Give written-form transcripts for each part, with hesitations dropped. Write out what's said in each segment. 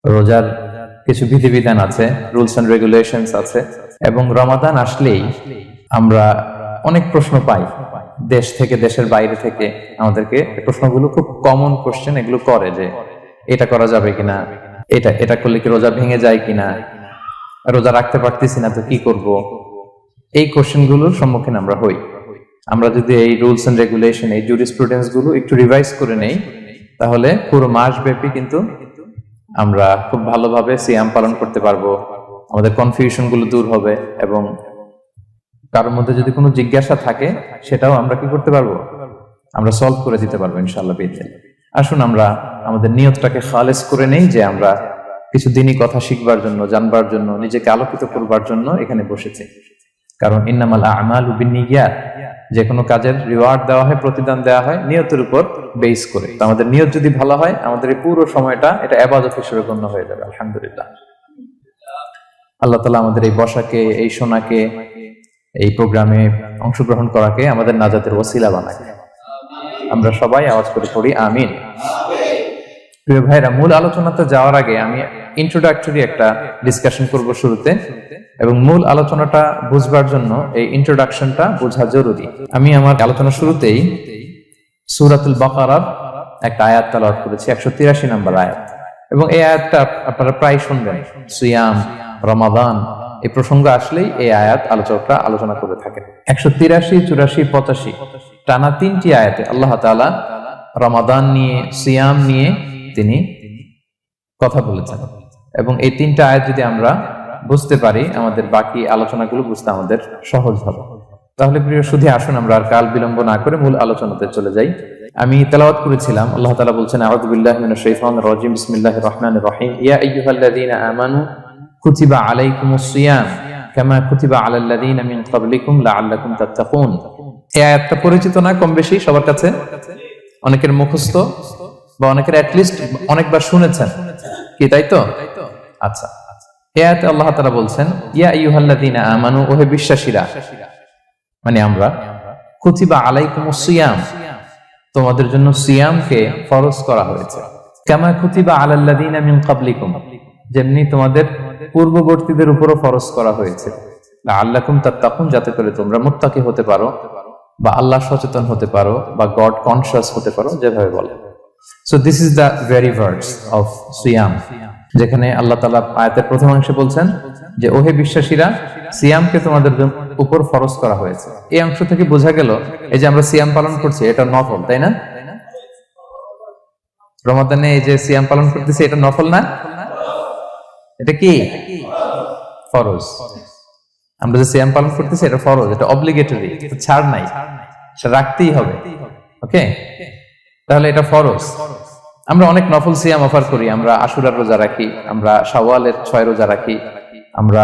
রোজার কিছু বিধিবিধান আছে, রুলস এন্ড রেগুলেশনস আছে, এবং রমাদান আসলেই আমরা অনেক প্রশ্ন পাই দেশ থেকে, দেশের বাইরে থেকে। আমাদেরকে প্রশ্নগুলো খুব কমন কোশ্চেন এগুলো করে যে এটা করা যাবে কিনা, এটা করলে কি রোজা ভেঙে যায় কিনা, রোজা রাখতে পারতেছি না তো কি করব। এই কোশ্চেন গুলোর সম্মুখীন আমরা হই। আমরা যদি এই রুলস এন্ড রেগুলেশন, এই জুরিসপ্রুডেন্স গুলো একটু রিভাইজ করে নেই, তাহলে পুরো মাস ব্যাপী কিন্তু আমরা খুব ভালোভাবে সিয়াম পালন করতে পারবো। আমাদের কনফিউশন গুলো দূর হবে, এবং কারোর মধ্যে যদি কোনো জিজ্ঞাসা থাকে সেটাও আমরা কি করতে পারবো, আমরা সলভ করে দিতে পারবো ইনশাআল্লাহ বিইذনিল্লাহ। আসুন আমরা আমাদের নিয়তটাকে খালেস করে নেই যে আমরা কিছু দিনই কথা শিখবার জন্য, জানবার জন্য, নিজেকে আলোকিত করবার জন্য এখানে বসেছি। কারণ ইন্নামাল আমালু বিন্নিয়াত, যে কোনো কাজের রিওয়ার্ড দেওয়া হয়, প্রতিদান দেওয়া হয় নিয়তের উপর বেস করে। তো আমাদের নিয়ত যদি ভালো হয়, আমাদের এই পুরো সময়টা এটা ইবাদত হিসেবে গণ্য হয়ে যাবে আলহামদুলিল্লাহ। আল্লাহ তাআলা আমাদের এই বসাকে, এই শোনাকে, এই প্রোগ্রামে অংশগ্রহণ করাকে আমাদের নাজাতের ওসিলা বানায়। আমরা সবাই আওয়াজ করে পড়ি আমিন। প্রিয় ভাইরা, মূল আলোচনাতে যাওয়ার আগে আমি ইন্ট্রোডাক্টরি একটা ডিসকাশন করব শুরুতে, এবং মূল আলোচনাটা বুঝবার জন্য এই ইন্ট্রোডাকশনটা বোঝা জরুরি। আমি আমার আলোচনা শুরুতেই সূরাতুল বাকারার একটা আয়াত তেলাওয়াত করেছি, 183 নম্বর আয়াত, এবং এই আয়াতটা আপনারা প্রায় শুনবেন। সিয়াম, রমাদান এই প্রসঙ্গ আসলেই এই আয়াত আলোচকরা আলোচনা করে থাকেন। 183, 84, 85 টানা 3টি আয়াতে আল্লাহ তাআলা রমাদান নিয়ে, সিয়াম নিয়ে তিনি কথা বলেছেন, এবং এই 3টা আয়াত যদি আমরা বুঝতে পারি, আমাদের বাকি আলোচনাগুলো বুঝতে আমাদের সহজ হবে। তাহলে প্রিয় সুধী, আসুন আমরা আর কাল বিলম্ব না করে মূল আলোচনাতে চলে যাই। আমি তেলাওয়াত করেছিলাম, আল্লাহ তাআলা বলছেন, আউযু বিল্লাহি মিনাশ শাইতানির রাজিম, বিসমিল্লাহির রহমানির রহিম, ইয়া আইয়ুহাল্লাযীনা আমানু কুতিবা আলাইকুমুস সিয়াম কামা কুতিবা আলাল্লাযীনা মিন ক্বাবলিকুম লাআল্লাকুম তাত্তাকুন। এই আয়াতটা পরিচিত না কম বেশি সবার কাছে? অনেকের মুখস্থ, বা অনেকের অ্যাট লিস্ট অনেকবার শুনেছেন কি, তাই তো? আচ্ছা, এই আয়াতে আল্লাহ তাআলা বলছেন, ইয়া আইয়ুহাল্লাযীনা আমানু, ওহে বিশ্বাসীরা, মানে আমরা, কুতিবা আলাইকুমুস সিয়াম, তোমাদের জন্য সিয়ামকে ফরজ করা হয়েছে, কামা কুতিবা আলাল্লাযীনা মিন ক্বাবলিকুম, যেমনি তোমাদের পূর্ববর্তীদের উপরও ফরজ করা হয়েছে, লাআল্লাকুম তাত্তাকুন, যাতে করে তোমরা মুত্তাকি হতে পারো, বা আল্লাহ সচেতন হতে পারো, বা গড কনশিয়াস হতে পারো, যেভাবে বলে। So this is the very verse of সিয়াম, যেখানে আল্লাহ তাআলা আয়াতের প্রথমাংশে বলছেন যে ওহে বিশ্বাসীরা, সিয়ামকে তোমাদের উপর ফরজ করা হয়েছে। এই অংশ থেকে বোঝা গেল এই যে আমরা সিয়াম পালন করছি এটা নফল, তাই না? রমাদানে এই যে সিয়াম পালন করতেছি এটা নফল না, এটা কি ফরজ। আমরা যে সিয়াম পালন করতেছি এটা ফরজ, এটা অব্লিগেটরি, এটা ছাড় নাই, সেটা রাখতেই হবে। ওকে, তাহলে এটা ফরজ। আমরা অনেক নফল সিয়াম অফার করি, আমরা আশুরার রোজা রাখি, আমরা শাওয়ালের 6 রোজা রাখি, আমরা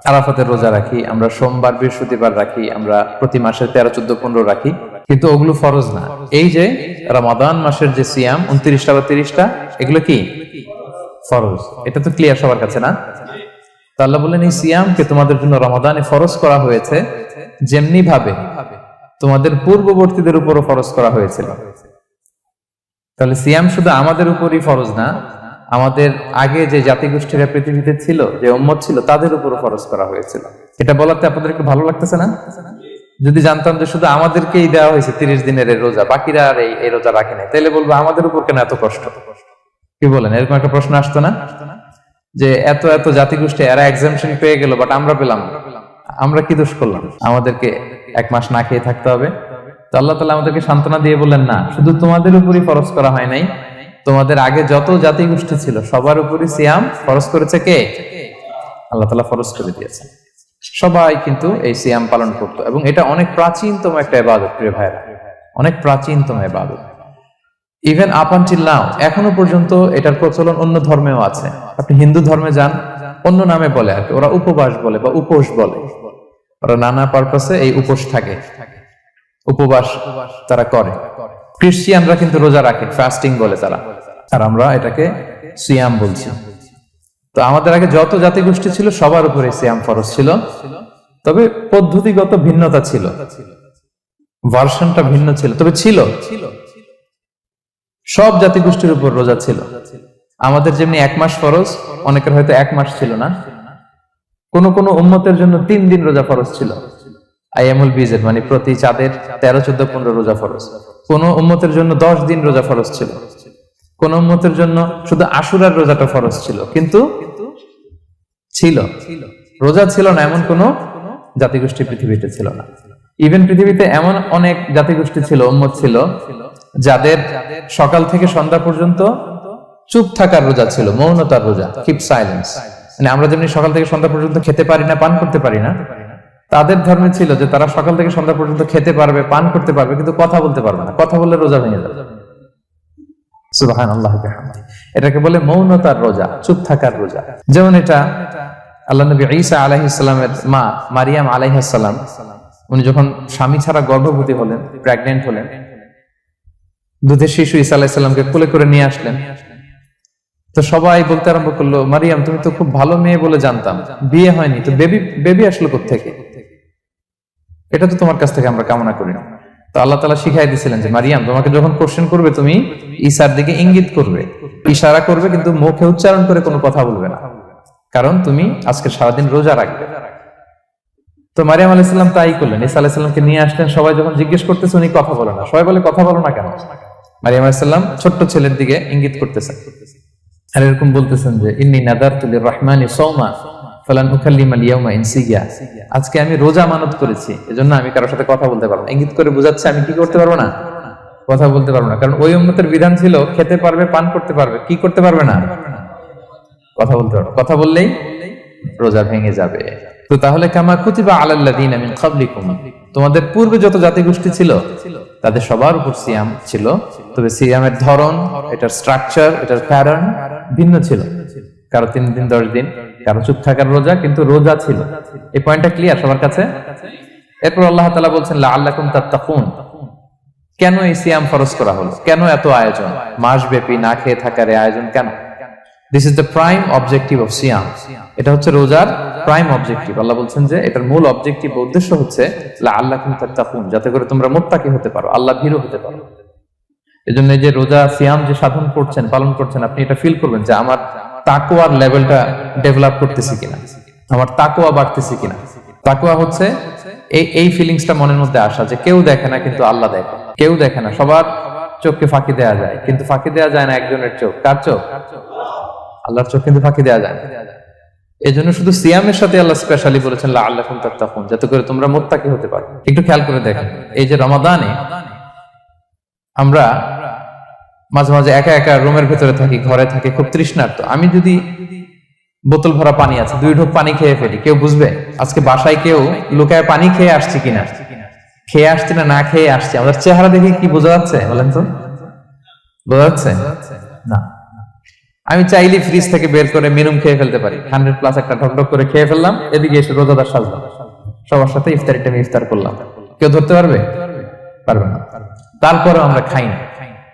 আরাফাতের রোজা রাখি, আমরা সোমবার বৃহস্পতিবার রাখি, আমরা প্রতি মাসে 13, 14, 15 রাখি, কিন্তু ওগুলো ফরজ না। এই যে রমাদান মাসের যে সিয়াম 29টা বা 30টা, এগুলো কি ফরজ? এটা তো ক্লিয়ার সবার কাছে না? তো আল্লাহ বললেন, এই সিয়ামকে তোমাদের জন্য রমাদানে ফরজ করা হয়েছে, যেমনি ভাবে তোমাদের পূর্ববর্তীদের উপরও ফরজ করা হয়েছিল। তাহলে সিয়াম শুধু আমাদের উপরই ফরজ না, আমাদের আগে যে জাতিগোষ্ঠীরা পৃথিবীতে ছিল, যে উম্মত ছিল, তাদের উপরও ফরজ করা হয়েছিল। এটা বলাতে আপনাদের একটু ভালো লাগতেছে না? যদি জানতাম যে শুধু আমাদেরকেই দেওয়া হয়েছে 30 দিনের এই রোজা, বাকিরা আর এই রোজা রাখে নাই, তাহলে বলবো আমাদের উপর কেন এত কষ্ট? কি বলেন? এরকম একটা প্রশ্ন আসতো না যে এত এত জাতিগোষ্ঠী এরা এক্সামশন পেয়ে গেল, বাট আমরা পেলাম না, আমরা কি দোষ করলাম? আমাদেরকে 1 মাস না খেয়ে থাকতে হবে? তো আল্লাহ তাআলা আমাদেরকে সান্ত্বনা দিয়ে বললেন, না, শুধু তোমাদের উপরই ফরজ করা হয় নাই, তোমাদের আগে যত জাতিগোষ্ঠী ছিল সবার উপরই সিয়াম ফরজ করেছে কে? আল্লাহ তাআলা ফরজ করে দিয়েছেন। সবাই কিন্তু এই সিয়াম পালন করতো, এবং এটা অনেক প্রাচীনতম একটা ইবাদত প্রিয় ভাইরা, অনেক প্রাচীনতম ইবাদত। ইভেন আপ আনটিল নাও, এখনো পর্যন্ত এটার প্রচলন অন্য ধর্মেও আছে। আপনি হিন্দু ধর্মে যান, অন্য নামে বলে আর কি, ওরা উপবাস বলে বা উপোস বলে, ওরা নানা পারপাসে এই উপোস থাকে, উপবাস তারা করে। খ্রিস্টিয়ানরা কিন্তু রোজা রাখে, ফাস্টিং বলে তারা, আর আমরা এটাকে সিয়াম বলছি। তো আমাদের আগে যত জাতিগোষ্ঠী ছিল সবার উপরে সিয়াম ফরজ ছিল, তবে পদ্ধতিগত ভিন্নতা ছিল, ভার্সনটা ভিন্ন ছিল, তবে ছিল। সব জাতিগোষ্ঠীর উপর রোজা ছিল। আমাদের যেমনি 1 মাস ফরজ, অনেকের হয়তো 1 মাস ছিল না। কোন কোন উম্মতের জন্য 3 দিন রোজা ফরজ ছিল, আইয়ামুল বীজের, মানে প্রতি চাঁদের 13, 14, 15 রোজা ফরজ। কোন উম্মতের জন্য 10 দিন রোজা ফরজ ছিল, কোন উম্মতের জন্য শুধু আশুরার রোজাটা ফরজ ছিল। কিন্তু ছিল, রোজা ছিল না এমন কোন জাতিগোষ্ঠী পৃথিবীতে ছিল না। ইভেন পৃথিবীতে এমন অনেক জাতিগোষ্ঠী ছিল, উম্মত ছিল, যাদের সকাল থেকে সন্ধ্যা পর্যন্ত চুপ থাকার রোজা ছিল, মৌনতার রোজা, কিপ সাইলেন্স। মানে আমরা যেমনি সকাল থেকে সন্ধ্যা পর্যন্ত খেতে পারি না, পান করতে পারি না, তাদের ধর্মে ছিল যে তারা সকাল থেকে সন্ধ্যা পর্যন্ত খেতে পারবে, পান করতে পারবে, কিন্তু কথা বলতে পারবে না। কথা বললে রোজা ভেঙে যাবে। সুবহানাল্লাহ বিহামদিহি। এটাকে বলে মৌনতার রোজা, চুপ থাকার রোজা। যেমন এটা আল্লাহ নবী ঈসা আলাইহিস সালামের মা মারিয়াম আলাইহিস সালাম, উনি যখন স্বামী ছাড়া গর্ভবতী হলেন, প্রেগন্যান্ট হলেন, দুধের শিশু ঈসা আলাইহিস সালামকে কোলে করে নিয়ে আসলেন। তো সবাই বলতে আরম্ভ করলো, মারিয়াম তুমি তো খুব ভালো মেয়ে বলে জানতাম, বিয়ে হয়নি, তো বেবি আসলো কোত্থেকে? এটা তো তোমার কাছ থেকে আমরা কামনা করি না। তো আল্লাহ তাআলা শিখাই দিয়েছিলেন যে মারিয়াম, তোমাকে যখন কোশ্চেন করবে তুমি ঈসার দিকে ইঙ্গিত করবে, ইশারা করবে, কিন্তু মুখে উচ্চারণ করে কোনো কথা বলবে না, কারণ তুমি আজকে সারাদিন রোজা রাখবে। তো মারিয়াম আলাইহিস সালাম তাই করলেন, ঈসা আলাইহিস সালামকে নিয়ে আসলেন। সবাই যখন জিজ্ঞেস করতেছে উনি কথা বলে না, সবাই বলে কথা বলো না কেন? মারিয়াম আলাইহিস সালাম ছোট্ট ছেলের দিকে ইঙ্গিত করতেছেন আর এরকম বলতেছেন যে ইন্নী নাযারতু লির-রাহমানি সাওমা ফালান উকাল্লিমাল ইয়াওমা ইনসিয়া, আজকে আমি রোজা মানত করেছি, এজন্য আমি কারোর সাথে কথা বলতে পারবো না। ইঙ্গিত করে বোঝাচ্ছে আমি কি করতে পারবো না, কথা বলতে পারবো না। কারণ ওই উম্মতের বিধান ছিল খেতে পারবে, পান করতে পারবে, কি করতে পারবে না, কথা বলতে পারবে। কথা বললেই রোজা ভেঙে যাবে। তো তাহলে কামা কুতিবা আলাল্লাযিনা মিন ক্বাবলিকুম, তোমাদের পূর্বে যত জাতিগোষ্ঠী ছিল তাদের সবার উপর সিয়াম ছিল, তবে সিয়ামের ধরন, এটার স্ট্রাকচার, এটার প্যাটার্ন ভিন্ন ছিল। কারো 3 দিন 10 দিন, কারো চুপ থাকার রোজা, কিন্তু রোজা ছিল। এই পয়েন্টটা ক্লিয়ার সবার কাছে? এরপর আল্লাহ তাআলা বলছেন লাআল্লাকুম তাত্তাকুন, কেন এই সিয়াম ফরজ করা হলো, কেন এত আয়োজন, মাসব্যাপী না খেয়ে থাকার এই আয়োজন কেন? This is the prime objective of সিয়াম। এটা হচ্ছে রোজার প্রাইম অবজেক্টিভ। আল্লাহ বলছেন যে এটার মূল অবজেক্টিভ, উদ্দেশ্য হচ্ছে লাআল্লাকুম তাত্তাকুন, যাতে করে তোমরা মুত্তাকি হতে পারো, আল্লাহ ভীরু হতে পারো। এজন্য এই যে রোজা সিয়াম যে সাধন করছেন, পালন করছেন, আপনি এটা ফিল করবেন যে আমার তাকওয়ার লেভেলটা ডেভেলপ করতেছি কিনা, আমার তাকওয়া বাড়তেছে কিনা। তাকওয়া হচ্ছে এই ফিলিংসটা মনের মধ্যে আসা যে কেউ দেখে না কিন্তু আল্লাহ দেখে, কেউ দেখে না, সবার চোখকে ফাঁকি দেওয়া যায়, কিন্তু ফাঁকি দেওয়া যায় না একজনের চোখ। কার চোখ? আল্লাহর চোখ কিন্তু ফাঁকি দেওয়া যায় না। এজন্য শুধু সিয়ামের সাথে আল্লাহ স্পেশালি বলেছেন লাআল্লাকুম তাত্তাকুন, যাতে করে তোমরা মুত্তাকি হতে পারো। একটু খেয়াল করে দেখেন, এই যে রমাদানে আমরা মাঝে মাঝে একা একা রুমের ভেতরে থাকি, ঘরে থাকি, খুব তৃষ্ণার্ত। আমি যদি বোতল ভরা পানি আছে, 2 ঢোক পানি খেয়ে ফেলি, কেউ বুঝবে? আজকে বাসায় কেউ লুকায় পানি খেয়ে আসছি কিনা, খেয়ে আসছি না না খেয়ে আসছি, আমাদের চেহারা দেখে কি বোঝা যাচ্ছে বলেন তো? বোঝা যাচ্ছে না। আমি চাইলে ফ্রিজ থেকে বের করে মিনুম খেয়ে ফেলতে পারি, 100+ একটা ঢকঢক করে খেয়ে ফেললাম, এদিকে এসে রোজাদার সাজলাম, সবার সাথে ইফতারি টাইমে ইফতার করলাম। কেউ ধরতে পারবে? পারবে না। তারপরে আমরা খাই না।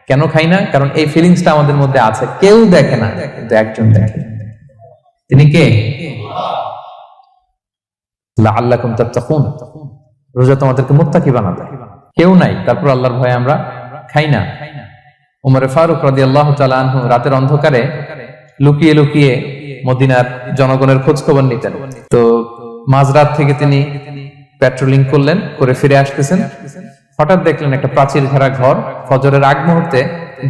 কেন খাই না? কারণ এই ফিলিংসটা আমাদের মধ্যে আছে, কেউ দেখে না কিন্তু একজন দেখে। তিনি কে? লাআল্লাকুম তাত্তাকুন, রোজা তোমাদেরকে মুত্তাকি বানাবে। কেউ নাই, তারপর আল্লাহর ভয়ে আমরা খাই না। উমর ফারুক রাদিয়াল্লাহু তাআলা আনহু রাতের অন্ধকারে লুকিয়ে লুকিয়ে মদিনার জনগণের খোঁজ খবর নিতেন। তো মাঝরাত থেকে তিনি পেট্রোলিং করলেন, করে ফিরে আসতেছেন, হঠাৎ দেখলেন একটা প্রাচীর ঘেরা ঘর। ফজরের আগ মুহূর্তে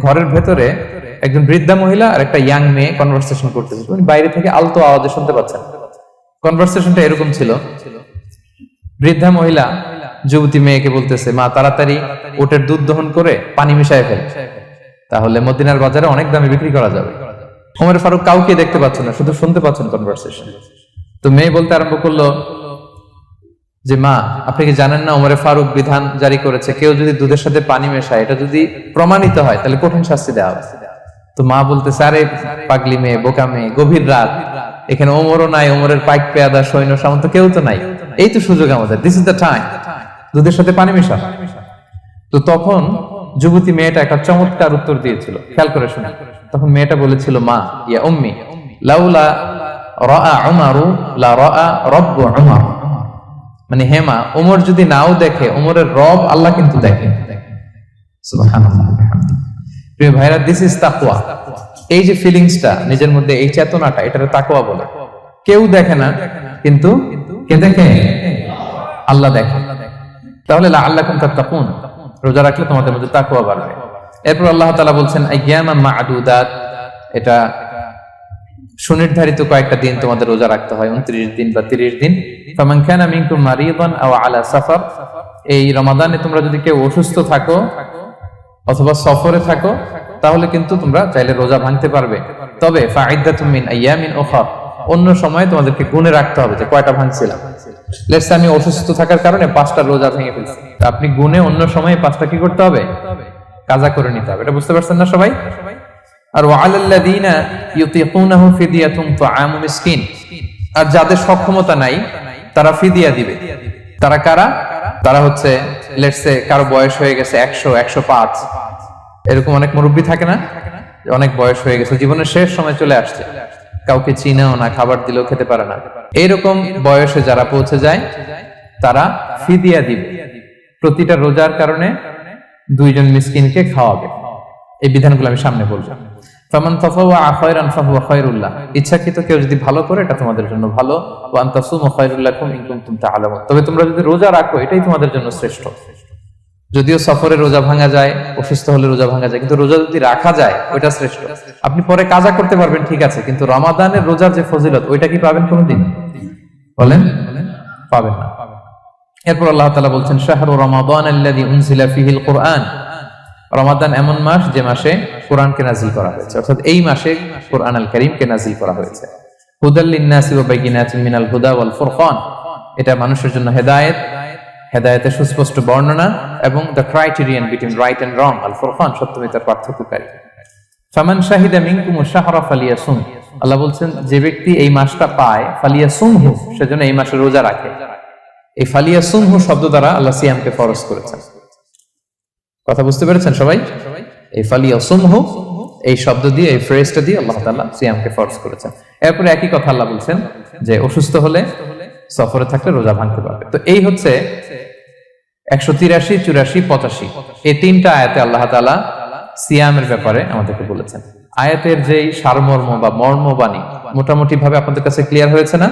ঘরের ভেতরে একজন বৃদ্ধা মহিলা আর একটা ইয়াং মেয়ে কনভারসেশন করতেছে। উনি বাইরে থেকে আলতো আওয়াজে শুনতে পাচ্ছেন। কনভারসেশনটা এরকম ছিল, বৃদ্ধা মহিলা যুবতী মেয়েকে বলতেছে, মা তাড়াতাড়ি ওটের দুধ দহন করে পানি মিশায় ফেল, তাহলে মদিনার বাজারে অনেক দামে বিক্রি করা যাবে। ওমর ফারুক কাউকে দেখতে পাচ্ছেন না, শুধু শুনতে পাচ্ছেন কনভারসেশন। তো মেয়ে বলতে আরম্ভ করলো যে মা, আপনি কি জানেন না ওমর ফারুক বিধান জারি করেছে, কেউ যদি দুধের সাথে পানি মেশায়, এটা যদি প্রমাণিত হয় তাহলে কঠিন শাস্তি দেওয়া হবে। তো মা বলতেছে, আরে পাগলি মেয়ে, বোকা মেয়ে, গভীর রাত, এখানে ওমরও নাই, ওমরের পাইক পেয়াদা সৈন্য সামন্ত কেউ তো নাই, এই তো সুযোগ আমাদের, দিস ইজ দ্য টাইম, দুধের সাথে পানি মেশা। তো তখন যুবতী মেয়েটা একটা চমৎকার উত্তর দিয়েছিল, খেয়াল করে শুনে। তখন মেয়েটা বলেছিল, মা ইয়া উম্মি লাউলা রাআ উমারু লা রাআ রাব্বু উমার, মানে হে মা, ওমর যদি নাও দেখে, ওমরের রব আল্লাহ কিন্তু দেখে। সুবহানাল্লাহ। প্রিয় ভাইরা, দিস ইজ তাকওয়া। এই যে ফিলিংসটা নিজের মধ্যে, এই চেতনাটা, এটারে তাকওয়া বলে। কেউ দেখে না, কিন্তু কে দেখে? আল্লাহ দেখে। তাহলে লাআল্লাকুম তাত্তাকুন, রোজা রাখলে তোমাদের মধ্যে তাকওয়া বাড়বে। এরপর আল্লাহ তাআলা বলছেন আইয়ামান মা'দুদাত, এটা সুনির্ধারিত কয়েকটা দিন তোমাদের রোজা রাখতে হয়, 29 দিন বা 30 দিন। ফামান কানা মিনকুম মারিদান আও আলা সাফার, এই রমাদানে তোমরা যদি কেউ অসুস্থ থাকো অথবা সফরে থাকো তাহলে কিন্তু তোমরা চাইলে রোজা ভাঙতে পারবে। তবে ফাইদ্দাতুম মিন আইয়ামিন উখর, অন্য সময় তোমাদেরকে গুণে রাখতে হবে যে কয়টা ভাঙছিলাম। লেটস সে আমি অসুস্থ থাকার কারণে 5টা রোজা ভেঙে ফেলছি, আপনি গুণে অন্য সময়ে 5টা কি করতে হবে? কাজা করে নিতে হবে। এটা বুঝতে পারছেন না সবাই? আর ওয়ালাল্লাযীনা ইউতিকুনাহু ফিদিয়াতুন তুআমু মিসকিন, আর যাদের সক্ষমতা নাই তারা ফিদিয়া দিবে। তারা কারা? তারা হচ্ছে লেটস সে কারো বয়স হয়ে গেছে 100, 105, এরকম অনেক মুরব্বী থাকে না, অনেক বয়স হয়ে গেছে, জীবনের শেষ সময় চলে আসছে, কাউকে চিনেও না, খাবার দিলেও খেতে পারে না, এইরকম বয়সে যারা পৌঁছে যায় তারা ফিদিয়া দিবে। প্রতিটা রোজার কারণে 2 জন মিসকিনকে খাওয়াবে। এই বিধানগুলো আমি সামনে বলবো। ফামান তাফাওয়া খায়রান ফাহুয়া খায়রুল লাহ, ইচ্ছাকৃত কেউ যদি ভালো করে এটা তোমাদের জন্য ভালো। ওয়া আন তাসুমু খায়রুল লাকুম ইন কুনতুম তা'লামুন, তবে তোমরা যদি রোজা রাখো এটাই তোমাদের জন্য শ্রেষ্ঠ। যদিও সফরে রোজা ভাঙা যায়, অসুস্থ হলে রোজা ভাঙা যায়, কিন্তু রোজা যদি রাখা যায় ওইটা শ্রেষ্ঠ। আপনি পরে কাজা করতে পারবেন, ঠিক আছে, কিন্তু রমাদানের রোজার যে ফজিলত ওইটা কি পাবেন কোনোদিন? বলেন, পাবেন না। এরপর আল্লাহ তাআলা বলছেন শাহরু রমাদান আল্লাযী উনজিলা ফীহিল কুরআন, রমাদান এমন মাস যে মাসে কোরআনকে নাজিল করা হয়েছে, অর্থাৎ এই মাসে কোরআন আল কারীমকে নাজিল করা হয়েছে। হুদাল লিন-নাসি ওয়া বাইয়িনাতিন মিনাল হুদা ওয়াল ফুরকান, এটা মানুষের জন্য হেদায়েত, হেদায়েতের সুস্পষ্ট বর্ণনা, এবং the criterion between right and wrong, আল ফুরকান সত্যমিতার পার্থক্যকারী। ফামান শাহিদা মিনকুমুশ শাহরা ফালিয়াসুম, আল্লাহ বলছেন যে ব্যক্তি এই মাসটা পায় ফালিয়াসুমহু, সেজন্য এই মাসে রোজা রাখে। এই ফালিয়াসুমহু শব্দ দ্বারা আল্লাহ সিয়ামকে ফরজ করেছেন। কথা বুঝতে পেরেছেন সবাই? এই ফালিয়াসুমহু এই শব্দ দিয়ে, এই ফ্রেজটা দিয়ে আল্লাহ তাআলা সিয়ামকে ফরজ করেছেন। এরপরে একই কথা আল্লাহ বলছেন যে অসুস্থ হলে, সফরে থাকলে রোজা ভাঙতে পারবে। তো এই হচ্ছে 183, 84, 85 এই 3টা আয়াতে আল্লাহ তাআলা সিয়ামের ব্যাপারে আমাদেরকে বলেছেন। আয়াতের যেই সারমর্ম বা মর্মবাণী মোটামুটি ভাবে আপনাদের কাছে ক্লিয়ার হয়েছে না?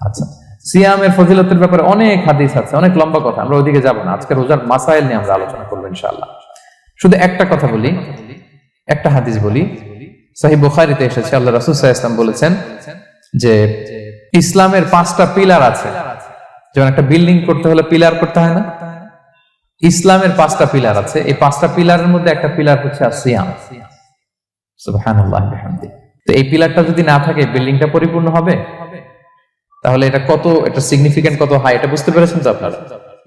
আচ্ছা, সিয়ামের ফজিলতের ব্যাপারে অনেক হাদিস আছে, অনেক লম্বা কথা, আমরা ওইদিকে যাব না। আজকে রোজার মাসাইল নিয়ে আমরা আলোচনা করবো ইনশাআল্লাহ। শুধু একটা কথা বলি, একটা হাদিস বলি। সহিহ বুখারীতে এসেছে, আল্লাহ রাসূল সাল্লাল্লাহু আলাইহি ওয়াসাল্লাম বলেছেন যে ইসলামের 5টা পিলার আছে। যেমন একটা বিল্ডিং করতে হলে পিলার করতে হয় না, ইসলামের 5টা পিলার আছে। এই 5টা পিলারের মধ্যে একটা পিলার হচ্ছে সিয়াম। সুবহানাল্লাহ ওয়া বিহামদিহি। তো এই পিলারটা যদি না থাকে বিল্ডিংটা পরিপূর্ণ হবে? তাহলে এটা কত, এটা সিগনিফিকেন্ট কত হাই, এটা বুঝতে পেরেছেন তো আপনারা?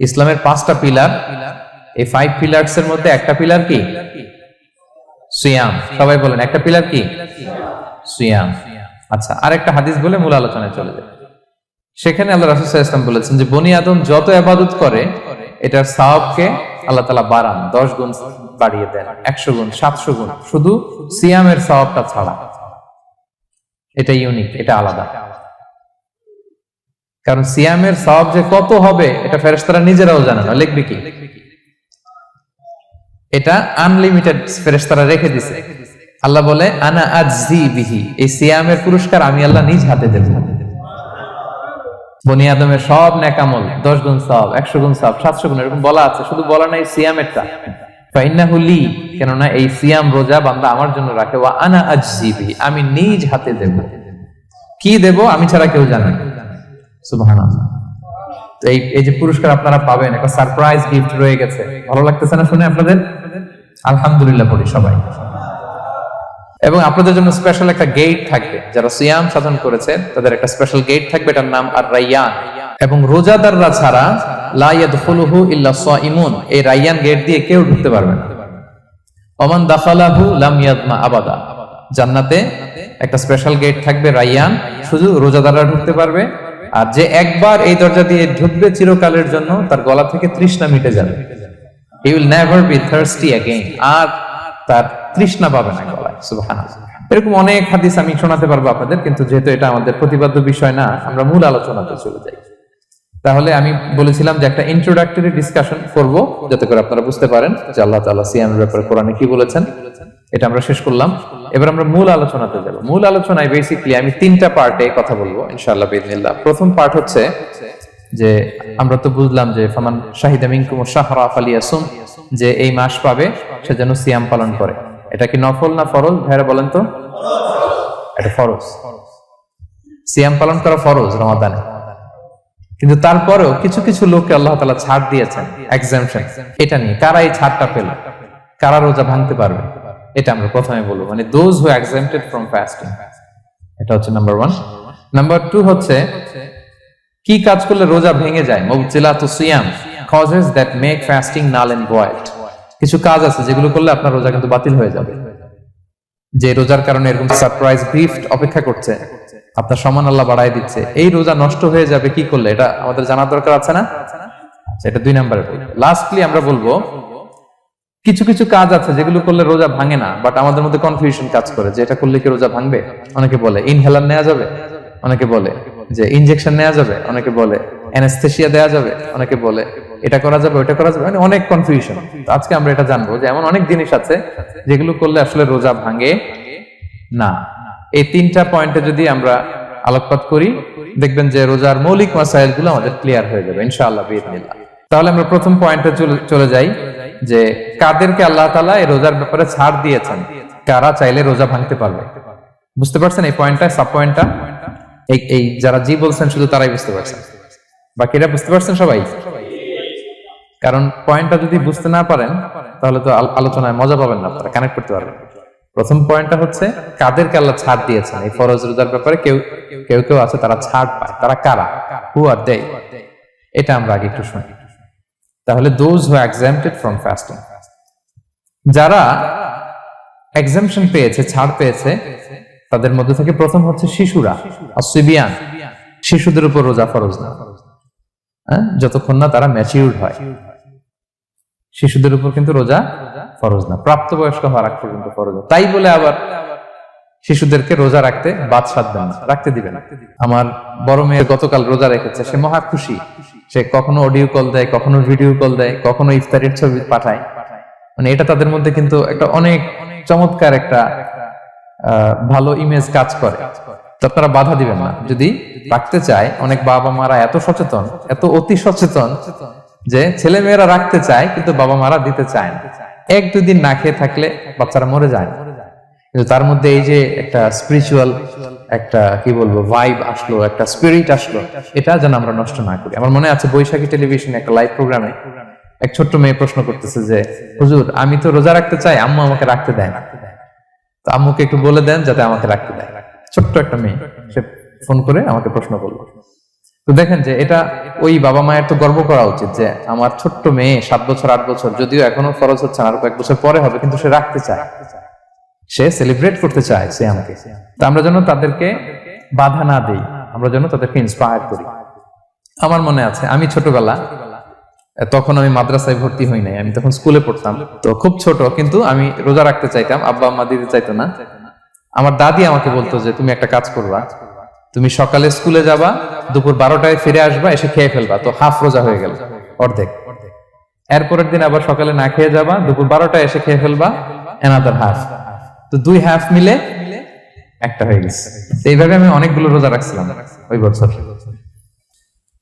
ইসলামের 5টা পিলার, এই 5 পিলারস এর মধ্যে একটা পিলার কি? সিয়াম। সবাই বলেন, একটা পিলার কি? সিয়াম। আচ্ছা, আরেকটা হাদিস বলে মূল আলোচনায় চলে যায়। সেখানে আল্লাহ রাসূল সাল্লাল্লাহু আলাইহি ওয়াসাল্লাম বলেছেন যে বনি আদম যত ইবাদত করে এটার সওয়াবকে আল্লাহ তাআলা বাড়ান, 10 গুণ বাড়িয়ে দেন, 100 গুণ, 700 গুণ, শুধু সিয়ামের সওয়াবটা ছাড়া। এটা ইউনিক, এটা আলাদা। কারণ সিয়ামের সওয়াব যে কত হবে এটা ফেরেশতারা নিজেরাও জানে না, লিখবে কি? এটা আনলিমিটেড ফেরেশতারা রেখে দিয়েছে। আল্লাহ বলে আনা আজজি বিহি, এই সিয়ামের পুরস্কার আমি আল্লাহ নিজ হাতে দেব। বনি আদমের সব নেক আমল 10 গুণ সওয়াব, 100 গুণ সওয়াব, 700 গুণ, এরকম বলা আছে, শুধু বলা নাই সিয়ামেরটা। ফাইন্নাহু লি, কেননা এই সিয়াম রোজা বান্দা আমার জন্য রাখে। ওয়া আনা আজজি বিহি, আমি নিজ হাতে দেব। কি দেব? আমি ছাড়া কেউ জানে না। সুবহানাল্লাহ। তো এই যে পুরস্কার আপনারা পাবেন, একটা সারপ্রাইজ গিফট রয়ে গেছে। ভালো লাগতেছে না শুনে আপনাদের? আলহামদুলিল্লাহ পড়ি সবাই। এবং আপনাদের জন্য স্পেশাল একটা গেট থাকবে, যারা সিয়াম সাধন করেছে তাদের একটা স্পেশাল গেট থাকবে, এটার নাম আর রাইয়ান। এবং রোজাদাররা ছাড়া লা ইয়াদখুলুহু ইল্লা সাইমুন, এই রাইয়ান গেট দিয়ে কেউ ঢুকতে পারবে না। ওমান দাখালাহু লাম ইয়াদমা আবাদা, জান্নাতে একটা স্পেশাল গেট থাকবে রাইয়ান, শুধু রোজাদাররা ঢুকতে পারবে। আর যে একবার এই দরজা দিয়ে ঢুকবে চিরকালের জন্য তার গলা থেকে তৃষ্ণা মিটে যাবে। He will never be thirsty again, আর তার তৃষ্ণা পাবে না গলায়। সুবহানাল্লাহ। এরকম অনেক হাদিস আমি শোনাতে পারবো আপনাদের, কিন্তু যেহেতু এটা আমাদের প্রতিপাদ্য বিষয় না, আমরা মূল আলোচনাতে চলে যাই। তাহলে আমি বলেছিলাম যে একটা ইন্ট্রোডাক্টরি ডিসকাশন করব, যাতে করে আপনারা বুঝতে পারেন যে আল্লাহ তাআলা সিয়ামের ব্যাপারে কোরআনে কি বলেছেন। এটা আমরা শেষ করলাম। এবার আমরা মূল আলোচনাতে যাব। মূল আলোচনায় বেসিক্যালি আমি তিনটা পার্টে কথা বলবো ইনশাআল্লাহ বিইذنিল্লাহ। প্রথম পার্ট হচ্ছে যে আমরা তো বুঝলাম যে ফামান শাহিদা মিনকুম শাহরা ফালিয়াসুম, যে এই মাস পাবে সে যেন সিয়াম পালন করে। এটা কি নফল না ফরজ ভাইরা বলেন তো? এটা ফরজ। সিয়াম পালন করা ফরজ রমাদানে। কিন্তু তারপরেও কিছু কিছু লোককে আল্লাহ তাআলা ছাড় দিয়েছেন, এক্সাম্পশন। এটা নিয়ে কারা এই ছাড়টা পেল, কারা রোজা ভাঙতে পারবে, এটা আমরা প্রথমে বলবো। মানে দোজ হু এক্সাম্পটেড ফ্রম ফাস্টিং, এটা হচ্ছে নাম্বার 1। নাম্বার 2 হচ্ছে কি কাজ করলে রোজা ভেঙে যায়। মুবতিলাতুস সিয়াম, causes that make fasting null and void. কিছু কাজ আছে যেগুলো করলে আপনার রোজা কিন্তু বাতিল হয়ে যাবে। যে রোজার কারণে এরকম সারপ্রাইজ গিফট অপেক্ষা করছে, আপনার সম্মান আল্লাহ বাড়ায় দিচ্ছে, এই রোজা নষ্ট হয়ে যাবে কি করলে, এটা আমাদের জানার দরকার আছে না? আচ্ছা, এটা 2 নম্বরে। লাস্টলি আমরা বলবো কিছু কিছু কাজ আছে যেগুলো করলে রোজা ভাঙে না, বাট আমাদের মধ্যে কনফিউশন কাজ করে যে এটা করলে কি রোজা ভাঙবে। অনেকে বলে ইনহেলার নেওয়া যাবে, অনেকে বলে যে ইনজেকশন নেওয়া যাবে, অনেকে বলে অ্যানেস্থেসিয়া দেওয়া যাবে, অনেকে বলে এটা করা যাবে ওটা করা যাবে, মানে অনেক কনফিউশন। আজকে আমরা এটা জানবো যে এমন অনেক জিনিস আছে যেগুলো করলে আসলে রোজা ভাঙে না। এই 3টা পয়েন্টে যদি আমরা আলোকপাত করি, দেখবেন যে রোজার মৌলিক মাসাইল গুলো আমাদের ক্লিয়ার হয়ে যাবে ইনশাআল্লাহ বিইذنিল্লাহ। তাহলে আমরা প্রথম পয়েন্টে চলে যাই যে কাদেরকে আল্লাহ তাআলা এই রোজার ব্যাপারে ছাড় দিয়েছেন, কারা চাইলে রোজা ভাঙতে পারবে। বুঝতে পারছেন এই পয়েন্টটা, সাব পয়েন্টটা? এই যারা জি বলছেন শুধু তারাই বুঝতে পারছেন, বাকিরা বুঝতে পারছেন সবাই? কারণ পয়েন্টটা যদি বুঝতে না পারেন তাহলে তো আলোচনায় মজা পাবেন না, আপনারা কানেক্ট করতে পারবেন। প্রথম পয়েন্টটা হচ্ছে কাদেরকে আল্লাহ ছাড় দিয়েছেন এই ফরজ রোজার ব্যাপারে। কেউ কেউ আছে তারা ছাড় পায়, তারা কারা? হু আর দে? এটা আমরা আগে একটু শুনি। তাহলে দোজ হু এক্সাম্পটেড ফ্রম ফাস্টিং, যারা এক্সাম্পশন পেয়েছে, ছাড় পেয়েছে, তাদের মধ্যে থেকে প্রথম হচ্ছে শিশুরা, আসিবিয়ান। শিশুদের উপর রোজা ফরজ না, যতক্ষণ না তারা ম্যাচিউরড হয়। শিশুদের উপর কিন্তু রোজা ফরজ না, প্রাপ্তবয়স্ক হওয়ার আগ পর্যন্ত ফরজ। তাই বলে আবার শিশুদেরকে রোজা রাখতে বাদ সাধবেন না, রাখতে দিবেন। আমার বড় মেয়ে গতকাল রোজা রেখেছে, সে মহা খুশি। সে কখনো অডিও কল দেয়, কখনো ভিডিও কল দেয়, কখনো ইফতারের ছবি পাঠায়। মানে এটা তাদের মধ্যে কিন্তু একটা অনেক চমৎকার একটা ভালো ইমেজ কাজ করে। তো আপনারা বাধা দিবেন না যদি রাখতে চায়। অনেক বাবা মারা এত সচেতন, এত অতি সচেতন যে ছেলে মেয়েরা রাখতে চায় কিন্তু বাবা মারা দিতে চায় না। 1-2 দিন না খেয়ে থাকলে বাচ্চারা মরে যায়, কিন্তু তার মধ্যে এই যে একটা স্পিরিচুয়াল একটা কি বলবো ভাইব আসলো, একটা স্পিরিট আসলো, এটা যেন আমরা নষ্ট না করি। আমার মনে আছে বৈশাখী টেলিভিশনে একটা লাইভ প্রোগ্রামে এক ছোট্ট মেয়ে প্রশ্ন করতেছে যে হুজুর আমি তো রোজা রাখতে চাই, আম্মু আমাকে রাখতে দেয় না, তো আম্মুকে একটু বলে দেন যাতে আমাকে রাখতে দেয়। ছোট্ট একটা মেয়ে, সে ফোন করে আমাকে প্রশ্ন করলো। তো দেখেন যে এটা ওই বাবা মায়ের তো গর্ব করা উচিত যে আমার ছোট্ট মেয়ে 7 বছর 8 বছর, যদিও এখনো ফরজ হচ্ছে না, আর কয়েক বছর পরে হবে, কিন্তু সে রাখতে চায়, সে সেলিব্রেট করতে চায় সিয়ামকে। তো আমরা যেন তাদেরকে বাধা না দেই, আমরা যেন তাদেরকে ইন্সপায়ার করি। আমার মনে আছে আমি ছোটবেলা, তখন আমি মাদ্রাসায় ভর্তি হই নাই, আমি তখন স্কুলে পড়তাম, তো খুব ছোট, কিন্তু আমি রোজা রাখতে চাইতাম, আব্বা আম্মা দিতে চাইতো না। আমার দাদি আমাকে বলতো যে তুমি একটা কাজ করবা, তুমি সকালে স্কুলে যাবা, দুপুর 12টায় ফিরে আসবা, এসে খেয়ে ফেলবা, তো হাফ রোজা হয়ে গেল, অর্ধেক। এরপরের দিন আবার সকালে না খেয়ে যাবা, দুপুর 12টায় এসে খেয়ে ফেলবা, অ্যানাদার হাফ, তো 2 হাফ মিলে একটা হয়ে গেছে। এইভাবে আমি অনেকগুলো রোজা রাখছিলাম ওই বছর।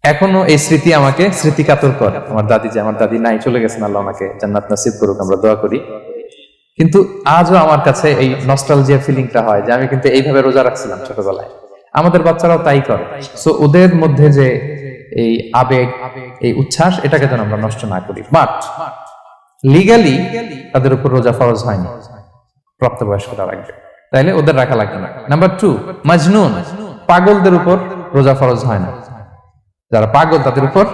এখনো এই স্মৃতি আমাকে স্মৃতিকাতর করে। আমার দাদি নাই, চলে গেছেন, আল্লাহ আমাকে জান্নাত নসিব করুক, আমরা দোয়া করি। কিন্তু আজও আমার কাছে এই নস্টালজিয়া ফিলিংটা হয় যে আমি কিন্তু এইভাবে রোজা রাখছিলাম ছোটবেলায়। আমাদের বাচ্চারাও তাই করে। সো ওদের মধ্যে যে এই আবেগ, এই উচ্ছ্বাস, এটাকে যেন আমরা নষ্ট না করি। বাট লিগালি তাদের উপর রোজা ফরজ হয়নি, প্রাপ্তবয়স্করা রাখবে, তাইলে ওদের রাখা লাগবে না। নাম্বার 2, মাজনুন, পাগলদের উপর রোজা ফরজ হয় না। যারা পাগল তাদের উপর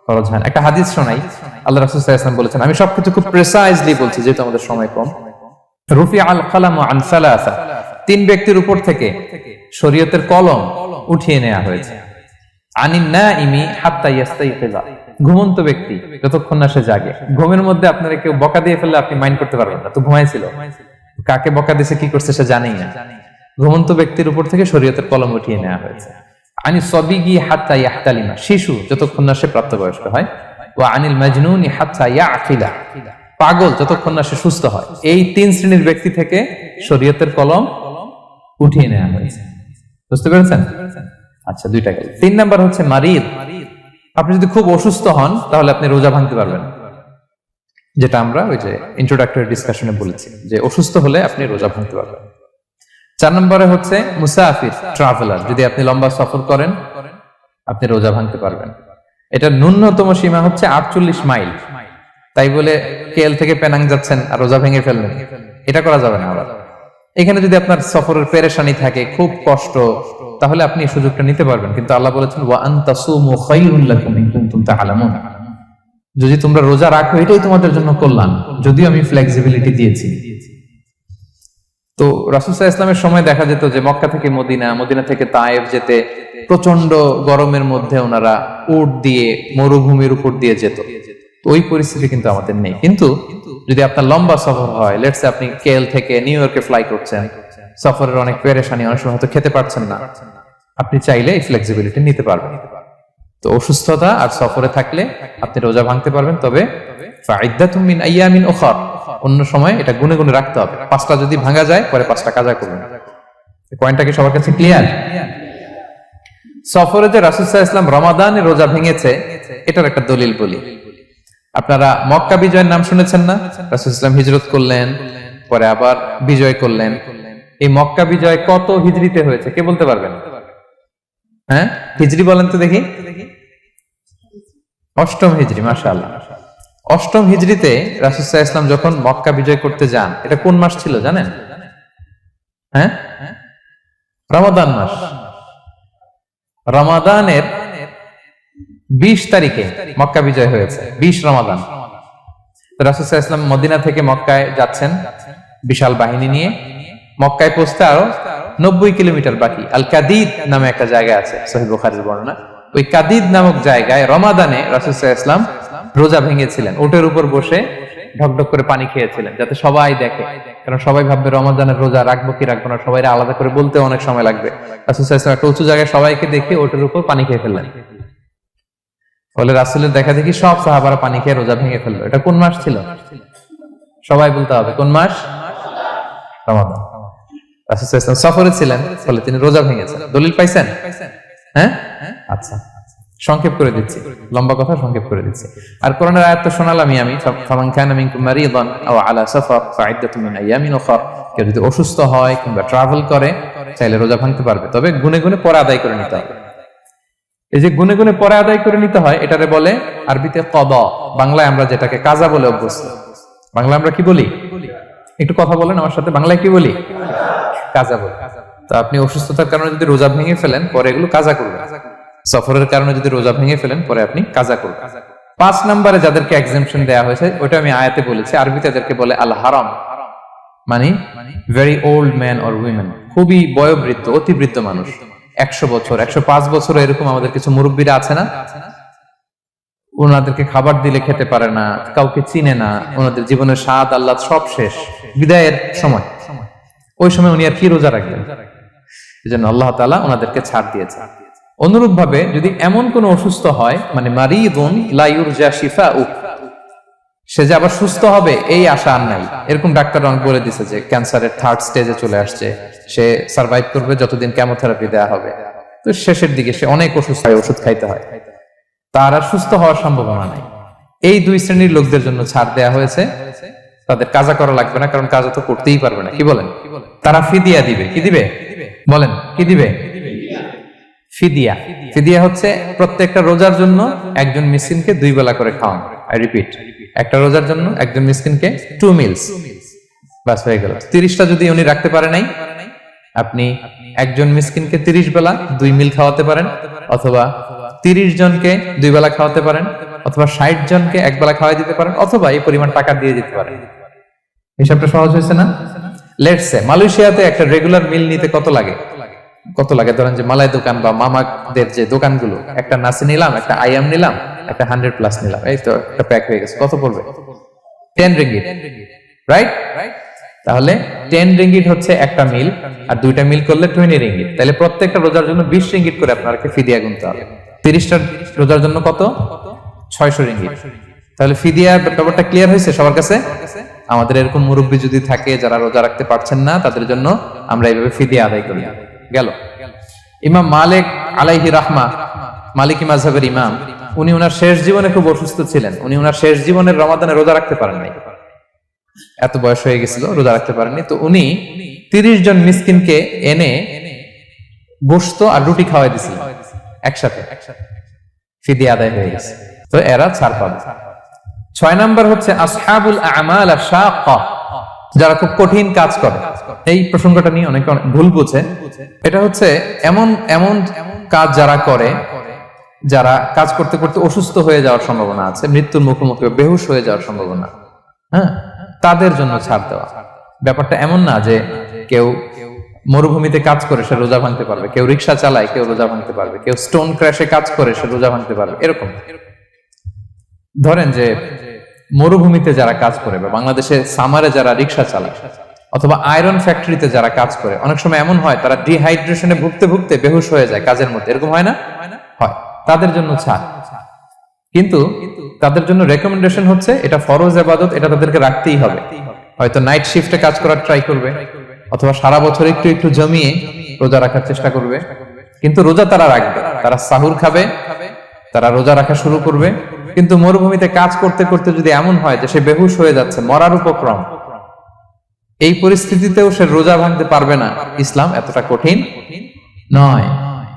ফরজ হয় না। একটা হাদিস শোনাই, আল্লাহ রাসূল সাল্লাল্লাহু আলাইহি ওয়াসাল্লাম বলেছেন, আমি সবকিছু খুব প্রিসাইজলি বলছি যেহেতু আমাদের সময় কম। রুফিআল কালামু আন সালাসা, 3 ব্যক্তির উপর থেকে শরীয়তের কলম উঠিয়ে নেওয়া হয়েছে। আনিন নাইমি হাত্তা ইয়াস্তাইকিযা, ঘুমন্ত ব্যক্তি যতক্ষণ না সে জাগে। ঘুমের মধ্যে আপনারা কেউ বকা দিয়ে ফেললে আপনি মাইন্ড করতে পারবেন না, তো ঘুমাইছিল, কাকে বকা দিয়েছে কি করছে সে জানেই না। ঘুমন্ত ব্যক্তির উপর থেকে শরীয়তের কলম উঠিয়ে নেওয়া হয়েছে। আনি সবিগি হাত্তা ইয়াহতালিমা, শিশু যতক্ষণ না সে প্রাপ্তবয়স্ক হয়, ওয়া আনিল মাজনুনি হাত্তা ইয়াকিলা, পাগল যতক্ষণ না সে সুস্থ হয়। এই 3 শ্রেণীর ব্যক্তি থেকে শরীয়তের কলম উঠিয়ে নেওয়া হয়েছে। বুঝতে পেরেছেন? আচ্ছা, 2টা গেল। 3 নাম্বার হচ্ছে মারিদ। আপনি যদি খুব অসুস্থ হন তাহলে আপনি রোজা ভাঙতে পারবেন, যেটা আমরা ওই যে ইন্ট্রোডাক্টরি ডিসকাশনে বলেছি যে অসুস্থ হলে আপনি রোজা ভাঙতে পারবেন। 4 নম্বরে হচ্ছে মুসাফির, ট্রাভেলার, যদি আপনি লম্বা সফর করেন আপনি রোজা ভাঙতে পারবেন। এটা ন্যূনতম সীমা হচ্ছে 48 মাইল। তাই বলে কেএল থেকে পেনাং যাচ্ছেন আর রোজা ভেঙে ফেলবেন, এটা করা যাবে না। আবার এখানে যদি আপনার সফরের পেরেশানি থাকে, খুব কষ্ট, তাহলে আপনি এই সুযোগটা নিতে পারবেন। কিন্তু আল্লাহ বলেছেন ওয়া আন তাসুমু খায়রুল লাকুম ইন কুনতুম তা'লামুন, যদি তোমরা রোজা রাখো এটাই তোমাদের জন্য কল্যাণ, যদিও আমি ফ্লেক্সিবিলিটি দিয়েছি। তো রাসূল সাল্লাল্লাহু আলাইহি ওয়াসাল্লামের সময় দেখা যেত যে মক্কা থেকে মদিনা, মদিনা থেকে তায়েফ যেতে প্রচন্ড গরমের মধ্যে ওনারা উট দিয়ে মরুভূমির উপর দিয়ে যেত। ওই পরিস্থিতি কিন্তু আমাদের নেই। কিন্তু যদি আপনার লম্বা সফর হয়, লেটস সে আপনি কেএল থেকে নিউ ইয়র্কে ফ্লাই করছেন, সফরের অনেক পেরেশানি, অনেক সময় হয়তো খেতে পারছেন না, আপনি চাইলে এই ফ্লেক্সিবিলিটি নিতে পারবেন। তো অসুস্থতা আর সফরে থাকলে আপনি রোজা ভাঙতে পারবেন, তবে ফাইদ্দাতুম মিন আইয়ামিন উখর, অন্য সময় এটা গুনে গুনে রাখতে হবে। 5টা যদি ভাঙা যায় পরে 5টা কাজা করবেন। পয়েন্টটা কি সবার কাছে ক্লিয়ার? সফরে যে রাসূল সাল্লাল্লাহু আলাইহি ওয়াসাল্লাম রমাদানে রোজা ভেঙেছে, এটার একটা দলিল বলি। আপনারা মক্কা বিজয়ের নাম শুনেছেন না? রাসূল সাল্লাল্লাহু আলাইহি ওয়াসাল্লাম হিজরত করলেন, পরে আবার বিজয় করলেন। এই মক্কা বিজয় কত হিজরিতে হয়েছে কে বলতে পারবেন? হ্যাঁ, হিজরি বলেন তো দেখি। 8ম হিজরি, মাশাআল্লাহ। 8ম হিজরিতে রাসূল সাল্লাল্লাহু আলাইহি ওয়াসাল্লাম যখন মক্কা বিজয় করতে যান, এটা কোন মাস ছিল জানেন? হ্যাঁ, রমাদান মাস। রমাদানের 20 তারিখে মক্কা বিজয় হয়েছে, 20 রমাদান। রাসূল সাল্লাল্লাহু আলাইহি ওয়াসাল্লাম মদিনা থেকে মক্কায় যাচ্ছেন বিশাল বাহিনী নিয়ে। মক্কায় পৌঁছতে আরো 90 কিলোমিটার বাকি। আল কাদিদ নামে একটা জায়গা আছে, সহিহ বুখারীর বর্ণনা। ওই কাদিদ নামক জায়গায় রমাদানে রাসূল সাল্লাল্লাহু আলাইহি ওয়াসাল্লাম রোজা ভেঙেছিলেন, ওটের উপর বসে ঢকঢক করে পানি খেয়েছিলেন, যাতে সবাই দেখে। কারণ সবাই ভাববে রমাদানের রোজা রাখবো কি রাখবো না, সবাই আলাদা করে বলতে অনেক সময় লাগবে। রাসূল সাল্লাল্লাহু আলাইহি ওয়াসাল্লাম একটা উঁচু জায়গায় সবাইকে দেখে ওটের উপর পানি খেয়ে ফেললেন। বলে রাসূলের দেখা দেখি সব সাহাবারা পানি খেয়ে রোজা ভেঙে ফেললো। এটা কোন মাস ছিল? সবাই বলতে হবে কোন মাস? রমাদান। রাসূল সাল্লাল্লাহু আলাইহি ওয়াসাল্লাম সফরে ছিলেন, ফলে তিনি রোজা ভেঙেছেন। দলিল পাইছেন? হ্যাঁ, আচ্ছা, সংক্ষেপ করে দিচ্ছি, লম্বা কথা সংক্ষেপ করে দিচ্ছি। আর কোরআনের আয়াত তো শোনালামই আমি, ফামান কানা মিনকুম মারিদান আও আলা সাফার ফাইদ্দাতুম মিন আইয়ামিন উখর। কেউ যদি অসুস্থ হয় কিংবা ট্রাভেল করে, চাইলে রোজা ভাঙতে পারবে, তবে গুনে গুনে পরে আদায় করে নিতে হবে। এই যে গুনে গুনে পরে আদায় করে নিতে হয়, এটারে বলে আরবিতে কদা, বাংলায় আমরা যেটাকে কাজা বলে অভ্যস্ত। বাংলা আমরা কি বলি? একটু কথা বলেন আমার সাথে, বাংলায় কি বলি? কাজা বলি। তো আপনি অসুস্থতার কারণে যদি রোজা ভেঙে ফেলেন, পরে এগুলো কাজা করবেন। সফরের কারণে যদি রোজা ভেঙে ফেলেন, পরে আপনি কাজা করবেন। 5 নম্বরে যাদেরকে এক্সাম্পশন দেওয়া হয়েছে, ওটা আমি আয়াতে বলেছি। আরবিতে তাদেরকে বলে আল হারাম, মানে very old man or women, খুবই বয়োবৃদ্ধ, অতিবৃদ্ধ মানুষ, 100 বছর 105 বছর, এরকম আমাদের কিছু মুরব্বীরা আছে না, ওনাদেরকে খাবার দিলে খেতে পারে না, কাউকে চিনে না, ওনাদের জীবনের স্বাদ আল্লাহ সব শেষ, বিদায়ের সময়। ওই সময় উনি আর কি রোজা রাখবেন? এজন্য আল্লাহ তাআলা ওনাদেরকে ছাড় দিয়েছে। অনুরূপ ভাবে যদি এমন কোন অসুস্থ হয়, মানে মারিদুন লা ইউরজা শিফাউ, সে যে আবার সুস্থ হবে এই আশা আর নাই, এরকম ডাক্তার অনেক বলে দিছে যে ক্যান্সারের 3rd স্টেজে চলে আসছে, সে সার্ভাইভ করবে যতদিন কেমোথেরাপি দেওয়া হবে, তো শেষের দিকে সে অনেক অসুস্থ হয়, ওষুধ খাইতে হয়, তার আর সুস্থ হওয়ার সম্ভাবনা নাই। এই 2 শ্রেণীর লোকদের জন্য ছাড় দেয়া হয়েছে, তাদের কাজা করা লাগবে না, কারণ কাজা তো করতেই পারবে না। কি বলেন? তারা ফিদিয়া দিবে। কি দিবে বলেন? কি দিবে? ফিদিয়া। ফিদিয়া হচ্ছে প্রত্যেকটা রোজার জন্য একজন মিসকিনকে 2 বেলা করে খাওয়ানো। আই রিপিট, একটা রোজার জন্য একজন মিসকিনকে 2 মিলস, বাস হয়ে গেল। 30টা যদি উনি রাখতে পারে নাই, আপনি একজন মিসকিনকে 30 বেলা 2 মিল খাওয়াতে পারেন, অথবা 30 জনকে 2 বেলা খাওয়াতে পারেন, অথবা 60 জনকে 1 বেলা খাওয়াই দিতে পারেন, অথবা এই পরিমাণ টাকা দিয়ে দিতে পারেন। হিসাবটা সহজ হয়েছে না? লেটস সে মালয়েশিয়াতে একটা রেগুলার মিল নিতে কত লাগে? ধরেন যে মালাই দোকান বা মামাদের যে দোকানগুলো, একটা নাসি নিলাম, একটা আইয়াম নিলাম, একটা 100+ নিলাম, এই তো একটা প্যাক হয়ে গেছে। কত পড়বে? 10 রিঙ্গিট, রাইট? তাহলে 10 রিঙ্গিট হচ্ছে একটা মিল, আর 2টা মিল করলে 20 রিঙ্গিট। তাহলে প্রত্যেকটা রোজার জন্য 20 রিঙ্গিট করে আপনাকে ফিদিয়া গুনতে হবে। 30টা রোজার জন্য কত? 600 রিঙ্গিট। তাহলে ফিদিয়ার ব্যাপারটা ক্লিয়ার হয়েছে সবার কাছে? আমাদের এরকম মুরব্বী যদি থাকে যারা রোজা রাখতে পারছেন না, তাদের জন্য আমরা এইভাবে ফিদিয়া আদায় করি। গেল। ইমাম মালিক আলাইহি রাহমা, মালিকি মাযহাবের ইমাম, উনি ওনার শেষ জীবনে খুব অসুস্থ ছিলেন। উনি ওনার শেষ জীবনের রমাদানে রোজা রাখতে পারেন নাই, এত বয়স হয়ে গেছিল, রোজা রাখতে পারেননি। তো উনি 30 জন মিসকিনকে এনে গোশত আর রুটি খাওয়াই দিয়েছিলেন একসাথে, ফিদিয়া আদায় হয়ে গেছে। তো এরা ছাড় পাবে। 6 নাম্বার হচ্ছে আসহাবুল আমাল আশ-শাক্কা, যারা খুব কঠিন কাজ করে। এই প্রসঙ্গটা নিয়ে অনেকে ভুল বুঝে। এটা হচ্ছে এমন এমন কাজ যারা করে, যারা কাজ করতে করতে অসুস্থ হয়ে যাওয়ার সম্ভাবনা আছে, মৃত্যুর মুখোমুখি বেহুশ হয়ে যাওয়ার সম্ভাবনা, হ্যাঁ, তাদের জন্য ছাড় দেওয়া। ব্যাপারটা এমন না যে কেউ মরুভূমিতে কাজ করে সে রোজা ভাঙতে পারবে, কেউ রিক্সা চালায় কেউ রোজা ভাঙতে পারবে, কেউ স্টোন ক্র্যাশে কাজ করে সে রোজা ভাঙতে পারবে, এরকম। ধরেন যে মরুভূমিতে যারা কাজ করে, বা বাংলাদেশে সামারে যারা রিক্সা চালায়, অথবা আয়রন ফ্যাক্টরিতে যারা কাজ করে, অনেক সময় এমন হয় তারা ডিহাইড্রেশনে ভুগতে ভুগতে বেহুশ হয়ে যায় কাজের মধ্যে, এরকম হয় না? হয়। তাদের জন্য ছাড়। কিন্তু তাদের জন্য রেকমেন্ডেশন হচ্ছে এটা ফরজ ইবাদত, এটা তাদেরকে রাখতেই হবে। হয়তো নাইট শিফটে কাজ করার ট্রাই করবে, অথবা সারা বছর একটু একটু জমিয়ে রোজা রাখার চেষ্টা করবে, কিন্তু রোজা তারা রাখবে। তারা সাহুর খাবে, তারা রোজা রাখা শুরু করবে। কিন্তু মরুভূমিতে কাজ করতে করতে যদি এমন হয় যে সে বেহুশ হয়ে যাচ্ছে, মরার উপক্রম, এই পরিস্থিতিতেও সে রোজা ভাঙতে পারবে না, ইসলাম এতটা কঠিন নয়।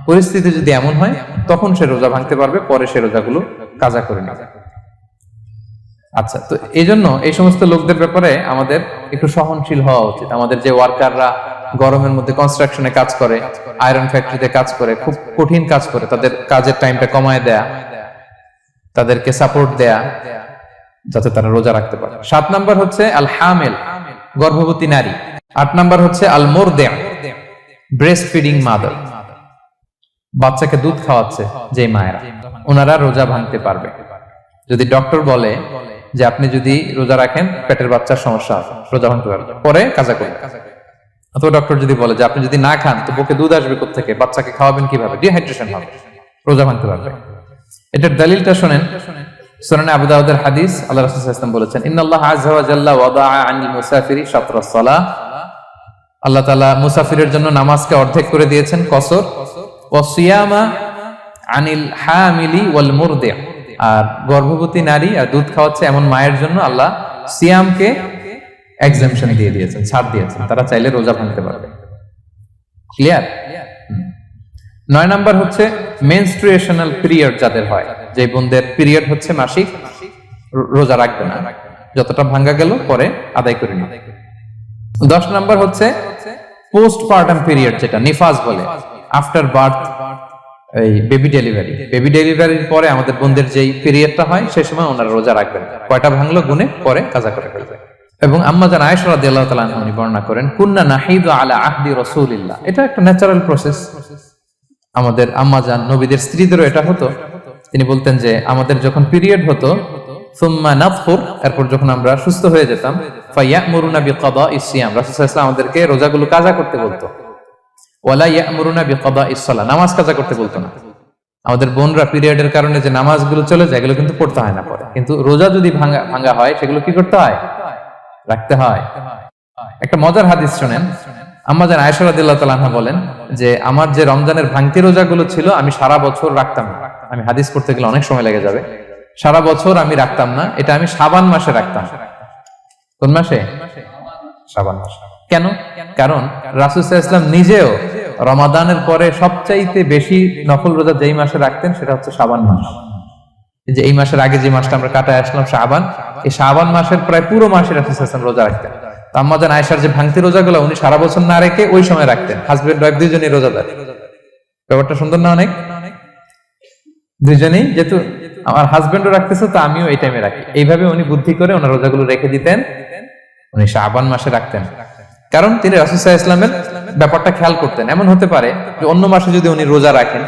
পরিস্থিতি যদি এমন হয় তখন সে রোজা ভাঙতে পারবে, পরে সে রোজাগুলো কাজা করে নেবে। আচ্ছা, তো এই জন্য এই সমস্ত লোকদের ব্যাপারে আমাদের একটু সহনশীল হওয়া উচিত। আমাদের যে ওয়ার্কাররা গরমের মধ্যে কনস্ট্রাকশনে কাজ করে, আয়রন ফ্যাক্টরিতে কাজ করে, খুব কঠিন কাজ করে, তাদের কাজের টাইমটা কমায় দেয়া, তাদেরকে সাপোর্ট দেয়া, যাতে তারা রোজা রাখতে পারে। 7 নাম্বার হচ্ছে আল হামিল, গর্ভবতী নারী। 8 নাম্বার হচ্ছে আল মুরদি', ব্রেস্ট ফিডিং মাদার, বাচ্চাকে দুধ খাওয়াচ্ছে যে মায়েরা, ওনারা রোজা ভাঙতে পারবে। যদি ডক্টর বলে যে আপনি যদি রোজা রাখেন পেটের বাচ্চার সমস্যা হবে, রোজা ভাঙতে পারবে, পরে কাজা করবে। অথবা ডক্টর যদি বলে যে আপনি যদি না খান তো বুকে দুধ আসবে কোত্থেকে, বাচ্চাকে খাওয়াবেন কিভাবে, ডিহাইড্রেশন হবে, রোজা ভাঙতে পারবে। এটার দলিলটা শুনেন, সুনানে আবু দাউদের হাদিস, আল্লাহ রাসূল সাল্লাল্লাহু আলাইহি ওয়াসাল্লাম বলেছেন, ইন্নাল্লাহা আযজা ওয়া জাল্লা ওয়াদাআ আনিল মুসাফিরি শাতরাস সালাহ, আল্লাহ তাআলা মুসাফিরের জন্য নামাজকে অর্ধেক করে দিয়েছেন, কসর, ওয়া সিয়ামা আনিল হামিলি ওয়াল মুরদি', আর গর্ভবতী নারী আর দুধ খাওয়াচ্ছে এমন মায়ের জন্য আল্লাহ সিয়ামকে এক্সাম্পশন দিয়ে দিয়েছেন, ছাড় দিয়েছেন, তারা চাইলে রোজা ভাঙতে পারবে। ক্লিয়ার? 9 নাম্বার হচ্ছে মেনস্ট্রুয়েশনাল পিরিয়ড যাদের হয়, যে বোনদের পিরিয়ড হচ্ছে মাসিক, রোজা রাখবে না, যতটা ভাঙ্গা গেল পরে আদায় করে নিবে। 10 নাম্বার হচ্ছে পোস্টপার্টাম পিরিয়ড, যেটা নিফাস বলে, আফটার বার্থ, এই বেবি ডেলিভারি। বেবি ডেলিভারির পরে আমাদের বোনদের যেই পিরিয়ডটা হয় সেই সময় ওনারা রোজা রাখবেন, কয়টা ভাঙলো গুনে পরে কাজা করে ফেলবে। এবং আম্মা জান আয়েশা রাদিয়াল্লাহু তাআলা আনহা বর্ণনা করেন, কুন্না নাহিদু আলা আহদি রাসূলিল্লাহ, এটা একটা ন্যাচারাল প্রসেস। আমাদের আম্মা জান নবীদের স্ত্রীদেরও এটা হতো। তিনি বলতেন যে আমাদের যখন পিরিয়ড হতো, সুম্মা নাতফুর, এরপর যখন আমরা সুস্থ হয়ে যেতাম, ফায়ামুরুনা বিকাদাইস সিয়াম, রাসূল সাল্লাল্লাহু আলাইহি ওয়াসাল্লাম আমাদেরকে রোজাগুলো কাজা করতে বলতো, ওয়ালা ইয়ামুরুনা বিকাদাইস সালাহ, নামাজ কাজা করতে বলতো না। আমাদের বোনরা পিরিয়ডের কারণে যে নামাজগুলো চলে যায় এগুলো কিন্তু পড়তে হয় না পরে, কিন্তু রোজা যদি ভাঙা হয় সেগুলো কি করতে হয়? রাখতে হয়। একটা মজার হাদিস শুনেন, আম্মা জান আয়েশা রাদিয়াল্লাহু তাআলা আনহা বলেন যে আমার যে রমজানের ভাঙতি রোজাগুলো ছিল আমি সারা বছর রাখতাম না। আমি হাদিস পড়তে গেলে অনেক সময় লেগে যাবে। সারা বছর আমি রাখতাম না, এটা আমি শাবান মাসে রাখতাম। কোন মাসে? শাবান মাসে। কেন? কারণ রাসূল সাল্লাল্লাহু আলাইহি ওয়াসাল্লাম নিজেও রমাদানের পরে সবচাইতে বেশি নফল রোজা যেই মাসে রাখতেন সেটা হচ্ছে শাবান মাস। যে এই মাসের আগে যে মাসটা আমরা কাটায় আসলাম শাবান, এই শাবান মাসের প্রায় পুরো মাসে রাসূল সাল্লাল্লাহু আলাইহি ওয়াসাল্লাম রোজা রাখতেন। আম্মা জান আয়েশার যে ভাঙতি রোজাগুলো উনি সারা বছর না রেখে ওই সময় রাখতেন। হাজবেন্ড ওয়াইফ দুইজনেই রোজাদার। ব্যাপারটা সুন্দর না অনেক? দুইজনেই, যেহেতু আমার হাজবেন্ডও রাখতেছে তো আমিও এই টাইমে রাখি, এইভাবে উনি বুদ্ধি করে ওনার রোজাগুলো রেখে দিতেন, উনি শাবান মাসে রাখতেন। কারণ তিনি রাসূল সাল্লাল্লাহু আলাইহি ওয়াসাল্লামের ব্যাপারটা খেয়াল করতেন। এমন হতে পারে যে অন্য মাসে যদি উনি রোজা রাখেন,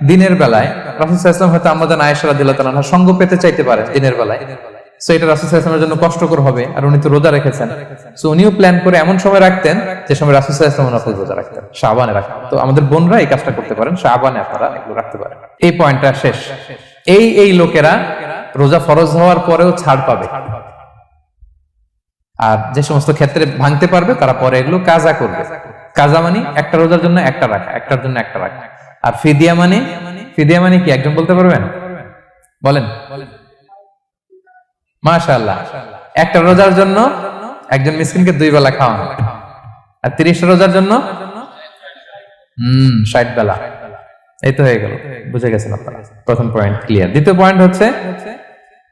দিনের বেলায় রাসূল সাল্লাল্লাহু আলাইহি ওয়াসাল্লাম হয়তো আম্মা জান আয়েশা রাদিয়াল্লাহু তাআলা সঙ্গ পেতে চাইতে পারে দিনের বেলায়, সো এটা রাসূল সাল্লাল্লাহু আলাইহি ওয়াসাল্লামের জন্য কষ্টকর হবে, আর উনি তো রোজা রেখেছেন। সো উনিও প্ল্যান করে এমন সময় রাখতেন যে সময় রাসূল সাল্লাল্লাহু আলাইহি ওয়াসাল্লাম নফল রোজা রাখতেন, শাবানে রাখতেন। তো আমাদের বোনরা এই কাজটা করতে পারেন, শাবানে আপনারা এগুলো রাখতে পারেন। এই পয়েন্টটা শেষ। এই লোকেরা রোজা ফরজ হওয়ার পরেও ছাড় পাবে, আর যে সমস্ত ক্ষেত্রে ভাঙতে পারবে তারা পরে এগুলো কাজা করবে। কাজা মানে একটা রোজার জন্য একটা রাখা, একটার জন্য একটা রাখা। আর ফিদিয়া মানে কি একজন বলতে পারবেন? বলেন। মাশাআল্লাহ, একটা রোজার জন্য একজন মিসকিনকে 2 বেলা খাওয়ানো, আর 30 রোজার জন্য 60 বেলা। এই তো হয়ে গেল, বুঝে গেছেন আপনারা। প্রথম পয়েন্ট ক্লিয়ার। দ্বিতীয় পয়েন্ট হচ্ছে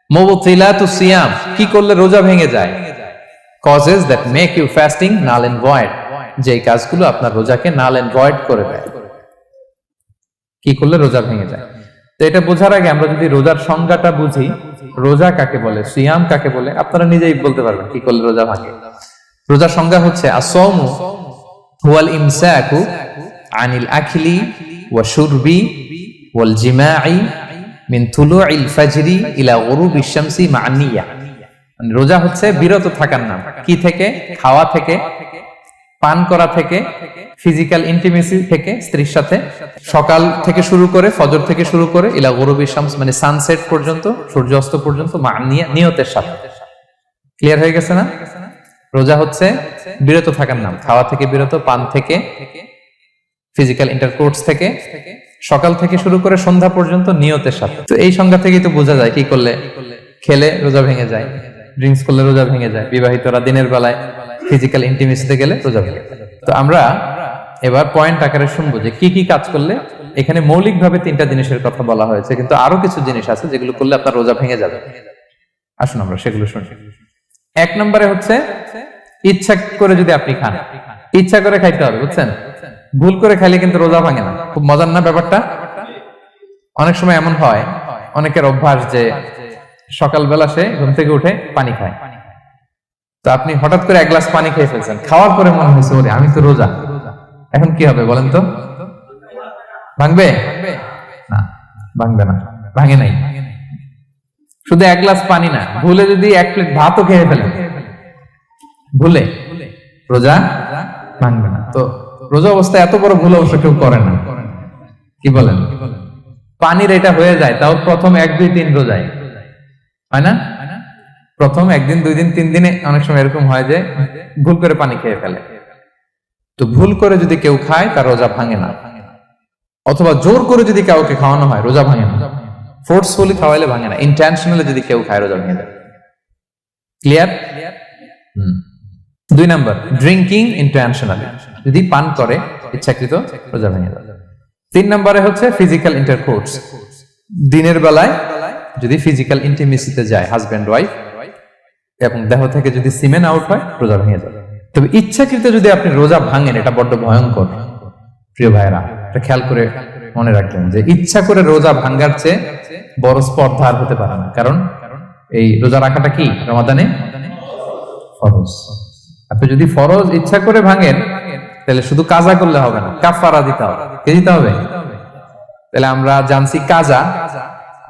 মুবতিলাতুস সিয়াম, কি করলে রোজা ভেঙে যায়। causes that make you fasting null and void, যে কাজগুলো আপনার রোজাকে null and void করে দেয়। কি করলে রোজা ভেঙে যায়? তো এটা বোঝার আগে আমরা যদি রোজার সংজ্ঞাটা বুঝি, রোজা কাকে বলে, সিয়াম কাকে বলে, আপনারা নিজেই বলতে পারবেন কি করলে রোজা ভাঙে। রোজার সংজ্ঞা হচ্ছে আসওমু হুয়াল ইমসাকু আনিল আকলি ওয়া শুরবি ওয়াল জিমাই মিন তুলুইল ফাজরি ইলা গুরুবিশ শামসি মা'আন নিয়া। মানে রোজা হচ্ছে বিরত থাকার নাম। কি থেকে? খাওয়া থেকে, পান করা থেকে, ফিজিক্যাল ইন্টিমেসি থেকে স্ত্রীর সাথে, সকাল থেকে শুরু করে, ফজর থেকে শুরু করে ইলা গুরুবিশ শামস মানে সানসেট পর্যন্ত, সূর্যাস্ত পর্যন্ত, মা'আন নিয়া নিয়তের সাথে। ক্লিয়ার হয়ে গেছে না? রোজা হচ্ছে বিরত থাকার নাম, খাওয়া থেকে বিরত, পান থেকে, ফিজিক্যাল ইন্টারকোর্স থেকে, সকাল থেকে শুরু করে সন্ধ্যা পর্যন্ত নিয়তের সাথে। তো এই সংজ্ঞা থেকেই তো বোঝা যায় কি করলে, খেলে রোজা ভেঙে যায়, ড্রিঙ্কস করলে রোজা ভেঙে যায়, বিবাহিতরা দিনের বেলায় ফিজিক্যাল ইন্টিমেসিতে গেলে রোজা ভেঙে যায়। তো আমরা এবার পয়েন্ট আকারে শুনবো যে কি কি কাজ করলে। এখানে মৌলিকভাবে 3টা জিনিসের কথা বলা হয়েছে, কিন্তু আরো কিছু জিনিস আছে যেগুলো করলে আপনার রোজা ভেঙে যাবে। আসুন আমরা সেগুলো শুনি। 1 নম্বরে হচ্ছে ইচ্ছা করে যদি আপনি খান, ইচ্ছা করে খাইতে হবে, বুঝছেন? ভুল করে খাইলে কিন্তু রোজা ভাঙে না। খুব মজার না ব্যাপারটা? অনেক সময় এমন হয়, অনেকের অভ্যাস যে সকালবেলা সে ঘুম থেকে উঠে পানি খায়। তো আপনি হঠাৎ করে 1 গ্লাস পানি খেয়ে ফেলছেন, খাওয়ার পরে মনে হয়েছে ওরে আমি তো রোজা, এখন কি হবে বলেন তো? ভাঙবে না? ভাঙবে না, ভাঙে নাই। শুধু 1 গ্লাস পানি না, ভুলে যদি 1 প্লেট ভাতও খেয়ে ফেলেন, ভুলে, রোজা ভাঙবে না। তো রোজা অবস্থায় এত বড় ভুল অবশ্য কেউ করে না, কি বলেন? পানির এটা হয়ে যায়, তাও প্রথম 1, 2, 3 রোজায়, হয় না? প্রথম 1 দিন, 2 দিন, 3 দিনে অনেক সময় এরকম হয় যে ভুল করে পানি খেয়ে ফেলে। তো ভুল করে যদি কেউ খায় তার রোজা ভাঙে না, অথবা জোর করে যদি কাউকে খাওয়ানো হয় রোজা ভাঙে না। ফোর্সফুলি খাওয়াইলে ভাঙে না, ইন্টেনশনালি যদি কেউ খায় রোজা ভেঙে যায়। ক্লিয়ার? 2 নাম্বার ড্রিঙ্কিং ইন্টেনশনালি, যদি পান করে ইচ্ছাকৃত, রোজা ভেঙে যায়। 3 নম্বরে হচ্ছে ফিজিক্যাল ইন্টারকোর্স, দিনের বেলায় যদি ফিজিক্যাল ইন্টিমেসিতে যায় হাজবেন্ড ওয়াইফ, এবং দেহ থেকে যদি সিমেন আউট হয় রোজা ভেঙে যাবে। তবে ইচ্ছাকৃত যদি আপনি রোজা ভাঙেন, এটা বড্ড ভয়ঙ্কর প্রিয় ভাইরা। এটা খেয়াল করে মনে রাখবেন যে ইচ্ছা করে রোজা ভাঙার চেয়ে বড় স্পর্ধা আর হতে পারে না। কারণ এই রোজা রাখাটা কি রমাদানে ফরজ। আপনি যদি ফরজ ইচ্ছা করে ভাঙেন তাহলে শুধু কাজা করলে হবে না, কাফারা দিতে হবে। কে দিতে হবে? তাহলে আমরা জানছি কাজা,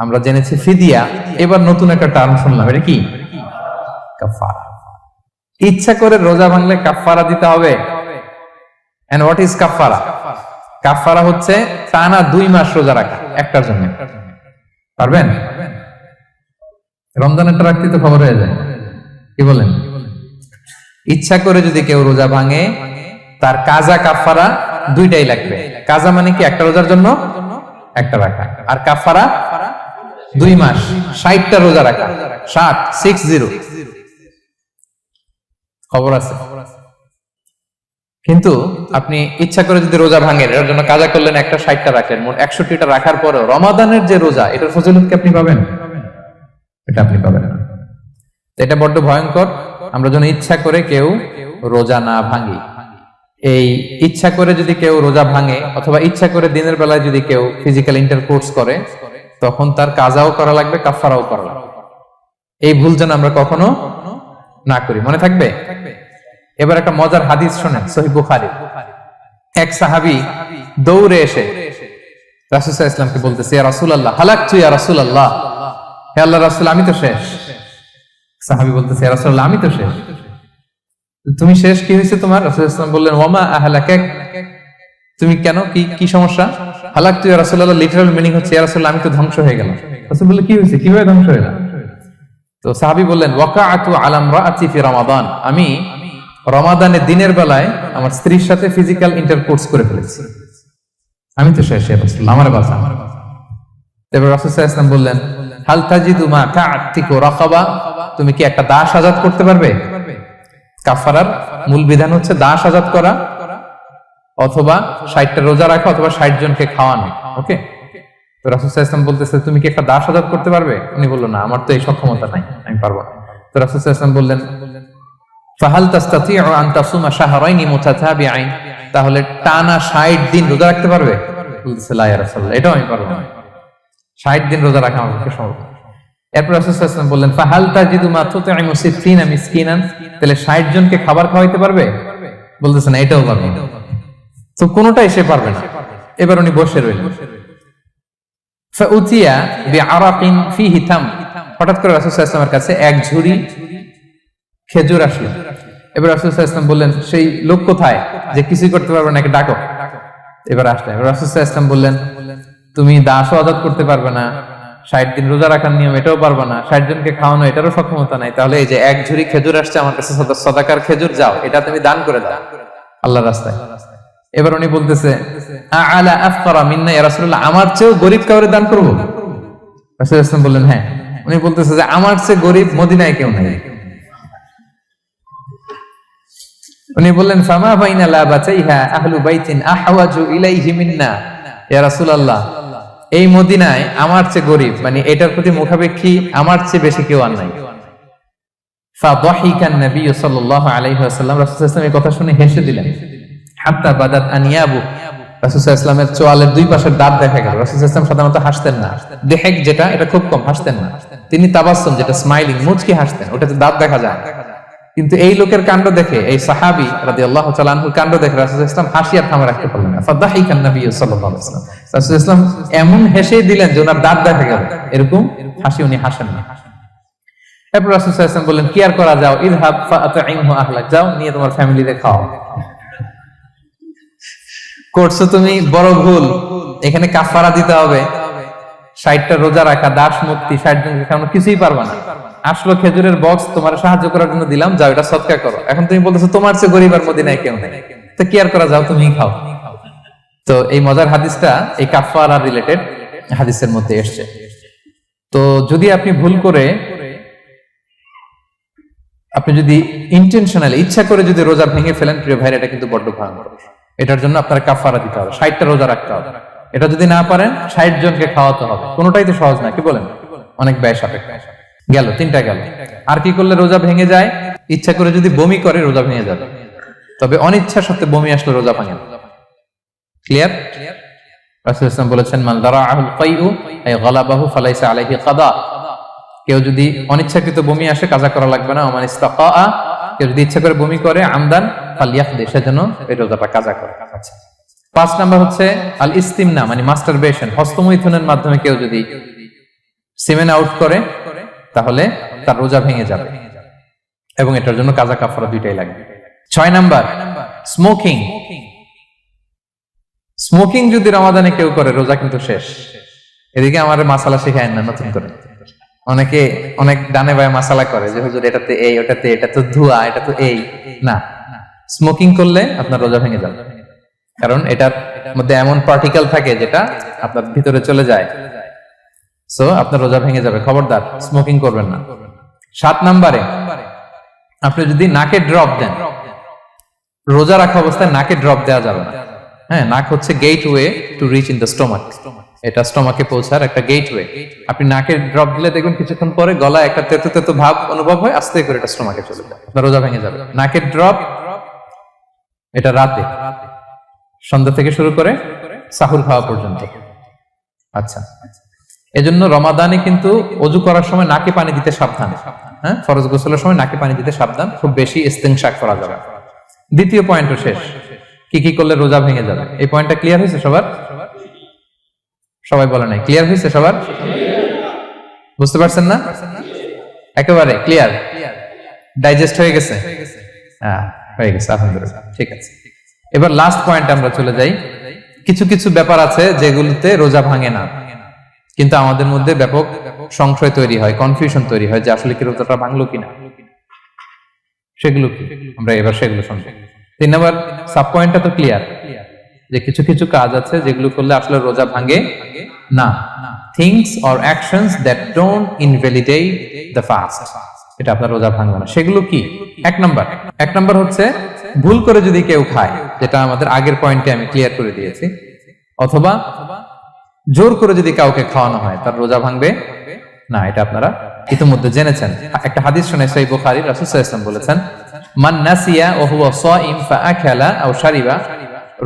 আমরা জেনেছি ফিদিয়া, এবার নতুন একটা টার্ম শুনলাম, এটা কি? কাফারা। ইচ্ছা করে রোজা ভাঙলে কাফারা দিতে হবে। এন্ড হোয়াট ইজ কাফারা? কাফারা হচ্ছে টানা 2 মাস রোজা রাখা একটার জন্য। পারবেন? রমজানেরটা রাখতে তো খবর হয়ে যায়, কি বলেন? ইচ্ছা করে যদি কেউ রোজা ভাঙে তার কাজা কাফারা 2টাই লাগবে। কাজা মানে কি? একটা রোজার জন্য একটা রাখা, আর কাফারা 2 মাস 60টা রোজা রাখা। 60 খবর আছে। কিন্তু আপনি ইচ্ছা করে যদি রোজা ভাঙেন, এর জন্য কাজা করলেন, একটা 60টা রাখলেন, মোট 61টা রাখার পরেও রমাদানের যে রোজা, এটার ফজিলত কি আপনি পাবেন? এটা আপনি পাবেন না। এটা বড্ড ভয়ঙ্কর। আমরা যেন ইচ্ছা করে কেউ রোজা না ভাঙি। এই ইচ্ছা করে যদি কেউ রোজা ভাঙে, অথবা ইচ্ছা করে দিনের বেলায় যদি কেউ ফিজিক্যাল ইন্টারকোর্স করে, তখন তার কাজাও করা লাগবে, কাফারাও করা লাগবে। এই ভুল যেন আমরা কখনো না করি, মনে থাকবে। এবার একটা মজার হাদিস শোনেন, সহিহ বুখারী। এক সাহাবী দৌড়ে এসে রাসূল সাল্লাল্লাহু আলাইহি ওয়াসাল্লামকে বলতেছে, ইয়া রাসূলুল্লাহ হালাকতু ইয়া রাসূলুল্লাহ, হে আল্লাহর রাসূল আমি তো শেষ। সাহাবী বলতেছে ইয়া রাসূলুল্লাহ আমি তো শেষ। তুমি শেষ, কি হয়েছে তোমার? রাসূলুল্লাহ সাল্লাল্লাহু আলাইহি ওয়াসাল্লাম বললেন ওয়ামা আহলাকাক, তুমি কেন, কি সমস্যা? হালাকতু ইয়া রাসূলুল্লাহ লিটারাল মিনিং হচ্ছে ইয়া রাসূলুল্লাহ আমি তো ধ্বংস হয়ে গেলাম। রাসূল বললেন কি হয়েছে, কিভাবে ধ্বংস হয়ে গেলাম? তো সাহাবী বললেন ওয়াকাআতু আলা ইমরাআতি ফি রমাদান, আমি রমাদানের দিনের বেলায় আমার স্ত্রীর সাথে ফিজিক্যাল ইন্টারকোর্স করে ফেলেছি, আমি তো শেষ ইয়া রাসূলুল্লাহ আমার বাঁচান। তারপর রাসূল সাল্লাল্লাহু আলাইহি ওয়াসাল্লাম বললেন হাল তাজিদু মা কা'তিকু রাকাবা, তুমি কি একটা দাস আজাদ করতে পারবে? কাফারার মূল বিধান হচ্ছে দাস আজাদ করা অথবা 60টা রোজা রাখা অথবা 60 জনকে খাওয়ানো। ওকে, তো রাসূল সাল্লাল্লাহু আলাইহি ওয়াসাল্লাম বলতেছে তুমি কি একটা দাস আজাদ করতে পারবে? উনি বলল না, আমার তো এই সক্ষমতা নাই, আমি পারবো না। তো রাসূল সাল্লাল্লাহু আলাইহি ওয়াসাল্লাম বললেন ফাহাল তাস্তাতিউ আন তাসুমা শাহরাইন মুতাতাবিআইন, তাহলে টানা 60 দিন রোজা রাখতে পারবে? বলতেছে লা ইয়া রাসূলুল্লাহ, এটাও আমি পারবো না, 60 দিন রোজা রাখা আমার পক্ষে সম্ভব না। এরপর রাসূল সাল্লাল্লাহু আলাইহি ওয়াসাল্লাম বললেন ফাহাল তাজিদু মা তুতঈমু 60 মিসকিনান, তাহলে 60 জনকে খাবার খাওয়াইতে পারবে? বলতেছে না, এটাও পারবে না। তো কোনোটাই সে পারবে না। এবার উনি বসে রইলেন। ফাউতিয়া বিআরাকিন ফিহি তাম, হঠাৎ করে রাসূল সাল্লাল্লাহু আলাইহি ওয়াসাল্লামের কাছে এক ঝুড়ি খেজুর আসলো। এবার রাসূল সাল্লাল্লাহু আলাইহি ওয়াসাল্লাম বললেন সেই লোক কোথায় যে কিছুই করতে পারবে না, একে ডাকো। এবার আসলে এবার রাসূল সাল্লাল্লাহু আলাইহি ওয়াসাল্লাম বললেন তুমি দাসও আজাদ করতে পারবে না, 60 দিন রোজা রাখার নিয়ম এটাও পারবে না, 60 জনকে খাওয়ানো এটারও সক্ষমতা নাই, তাহলে এই যে এক ঝুড়ি খেজুর আসছে আমার কাছে সাদাকার খেজুর, যাও এটা তুমি দান করে দাও আল্লাহর রাস্তায়। এবার উনি বলতেছে আলা আফকারা মিন্না ইয়া রাসূলুল্লাহ, আমার চেয়েও গরীব কাউরে দান করব? রাসূল সাল্লাল্লাহু আলাইহি ওয়াসাল্লাম বললেন হ্যাঁ। উনি বলতেছে যে আমার চেয়ে গরীব মদিনায় কেউ নাই। উনি বললেন ফামা বাইনা লাবাতাইহা আহলু বাইতিন আহওয়াজু ইলাইহি মিন্না ইয়া রাসূলুল্লাহ, এই মদিনায় আমার চেয়ে গরীব মানে এটার প্রতি মুখাপেক্ষী আমার চেয়ে বেশি কেউ আর নাই। ফাদাহিকান নবী সাল্লাল্লাহু আলাইহি ওয়াসাল্লাম, রাসূল সাল্লাল্লাহু আলাইহি ওয়াসাল্লাম এই কথা শুনে হেসে দিলেন। হাত্তা বাদাত আনিয়াবু, রাসূল সাল্লাল্লাহু আলাইহি ওয়াসাল্লামের চোয়ালের দুই পাশের দাঁত দেখা গেল। রাসূল সাল্লাল্লাহু আলাইহি ওয়াসাল্লাম সাধারণত হাসতেন না, দেহেক যেটা এটা খুব কম হাসতেন না, তিনি তাবাসসুম যেটা স্মাইলিং মুচকি হাসতেন, ওটাতে দাঁত দেখা যায়। কিন্তু এই লোকের কাণ্ড দেখে, এই সাহাবী রাদিয়াল্লাহু তাআলা আনহুর কাণ্ড দেখে রাসূল সাল্লাল্লাহু আলাইহি ওয়াসাল্লাম হাসি আর থামে রাখতে পারলেন না। ফাদাহিকান নবী সাল্লাল্লাহু আলাইহি ওয়াসাল্লাম, রাসূল সাল্লাল্লাহু আলাইহি ওয়াসাল্লাম এমন হেসে দিলেন যে ওনার দাঁত দেখা গেল, এরকম হাসি উনি হাসেন না। এরপর রাসূল সাল্লাল্লাহু আলাইহি ওয়াসাল্লাম বললেন কি আর করা, যাও ইযহাব ফাআতঈমহু আহলাক, যাও নিয়ে তোমার ফ্যামিলিতে খাও। করছো তুমি বড় ভুল, এখানে কাফারা দিতে হবে, 60টা রোজা রাখা, দাস মুক্তি, 60 জনকে খাওয়ানো, কিছুই পারবা না। আসলো খেজুরের বক্স তোমার সাহায্য করার জন্য দিলাম, যাও এটা সদকা করো। এখন তুমি বলতেছো তোমার চেয়ে গরীব আর মদিনায় কেউ নেই, তো কি আর করা, যাও তুমি খাও। তো এই মজার হাদিসটা এই কাফারা রিলেটেড হাদিসের মধ্যে এসেছে। তো যদি আপনি ভুল করে, আপনি যদি ইন্টেনশনালি ইচ্ছা করে যদি রোজা ভেঙে ফেলেন প্রিয় ভাইরা, এটা কিন্তু বড্ড ভয়ঙ্কর। এটার জন্য আপনার কাফারা দিতে হবে, 60টা রোজা রাখতে হবে। এটা যদি না পারেন 60 জনকে খাওয়াতে হবে। কোনোটাই তো সহজ না, কি বলেন? অনেক ব্যয় সাপেক্ষ। গেল 3টা গেল। আর কি করলে রোজা ভেঙে যায়? ইচ্ছা করে যদি বমি করে রোজা ভেঙে যাবে, তবে অনিচ্ছা সত্ত্বে বমি আসলে রোজা ভাঙে না। ক্লিয়ার? রাসূল সাল্লাল্লাহু আলাইহি ওয়াসাল্লাম বলেছেন মান দারাআহুল কাইউ আই গালাবাহু ফালাইসা আলাইহি কাদা, কেউ যদি অনিচ্ছাকৃত বমি আসে কাজা করা লাগবে না। ওমান ইস্তাকা, কেউ যদি ইচ্ছা করে বমি করে আমদান ফালইয়াকদি, সেজন্য এই রোজাটা কাজা করে। আচ্ছা, 5 নাম্বার হচ্ছে আল ইস্তিমনা মানে মাস্টারবেশন, হস্তমৈথুনের মাধ্যমে কেউ যদি সিমেন আউট করে তাহলে তার রোজা ভেঙে যাবে এবং এটার জন্য কাজা কাফারা দুইটাই লাগবে। 6 নাম্বার স্মোকিং। স্মোকিং যদি রমাদানে কেউ করে রোজা কিন্তু শেষ। এদিকে আমার মাসালা শেখায় না নতুন করে, অনেকে অনেক ডানে বায়ে মাসালা করে যে হুজুর এটাতে এই, ওটাতে এটা তো ধোঁয়া, এটা তো এই না। স্মোকিং করলে আপনার রোজা ভেঙে যাবে, কারণ এটার মধ্যে এমন পার্টিকেল থাকে যেটা আপনার ভিতরে চলে যায়, সো আপনার রোজা ভেঙে যাবে। খবরদার স্মোকিং করবেন না। 7 নাম্বারে আপনি যদি নাকে ড্রপ দেন, রোজা রাখা অবস্থায় নাকে ড্রপ দেওয়া যাবে না। হ্যাঁ, নাক হচ্ছে gateway to reach in the stomach, এটা স্টোমাকে পৌঁছার একটা গেটওয়ে। আপনি নাকে ড্রপ দিলে দেখুন কিছুক্ষণ পরে গলায় একটা তেতো তেতো ভাব অনুভব হয়, আস্তে করে এটা স্টোমাকে চলে যায়, আপনার রোজা ভেঙে যাবে। নাকের ড্রপ এটা রাতে, সন্ধ্যা থেকে শুরু করে সাহুর খাওয়া পর্যন্ত। আচ্ছা, এজন্য রমাদানে কিন্তু ওযু করার সময় নাকে পানি দিতে সাবধান। হ্যাঁ, ফরজ গোসলের সময় নাকে পানি দিতে সাবধান, খুব বেশি ইস্তেনশাক করা যাবে। দ্বিতীয় পয়েন্টও শেষ, কি কি করলে রোজা ভেঙে যাবে। এই পয়েন্টটা ক্লিয়ার হয়েছে সবার? সবাই বলে নাই, ক্লিয়ার হয়েছে সবার? বুঝতে পারছেন না? একেবারে ক্লিয়ার, ডাইজেস্ট হয়ে গেছে? হ্যাঁ, হয়ে গেছে, আলহামদুলিল্লাহ, ঠিক আছে। এবার লাস্ট পয়েন্ট আমরা চলে যাই। কিছু কিছু ব্যাপার আছে যেগুলোতে রোজা ভাঙে না, কিন্তু আমাদের মধ্যে ব্যাপক সংশয় তৈরি হয়, কনফিউশন তৈরি হয় যে আসলে কি রোজাটা ভাঙলো কিনা। সেগুলো কি আমরা এবার সেগুলো শুনবো। 3 নম্বর সাব পয়েন্টটা তো ক্লিয়ার যে কিছু কিছু কাজ আছে যেগুলো করলে আসলে রোজা ভাঙে না। Things or actions that don't invalidate the fast, এটা আপনার রোজা ভাঙবে না। সেগুলো কি? এক নাম্বার হচ্ছে ভুল করে যদি কেউ খায়, যেটা আমাদের আগের পয়েন্টে আমি ক্লিয়ার করে দিয়েছি, অথবা জোর করে যদি কাউকে খাওয়ানো হয়, তার রোজা ভাঙবে না, এটা আপনারা ইতিমধ্যে জেনেছেন। একটা হাদিস শুনে সহিহ বুখারী, রাসূল সাল্লাল্লাহু আলাইহি ওয়াসাল্লাম বলেছেন, মান নাসিয়া ওয়া হুয়া সাইম ফাআকালা আও শারিবা,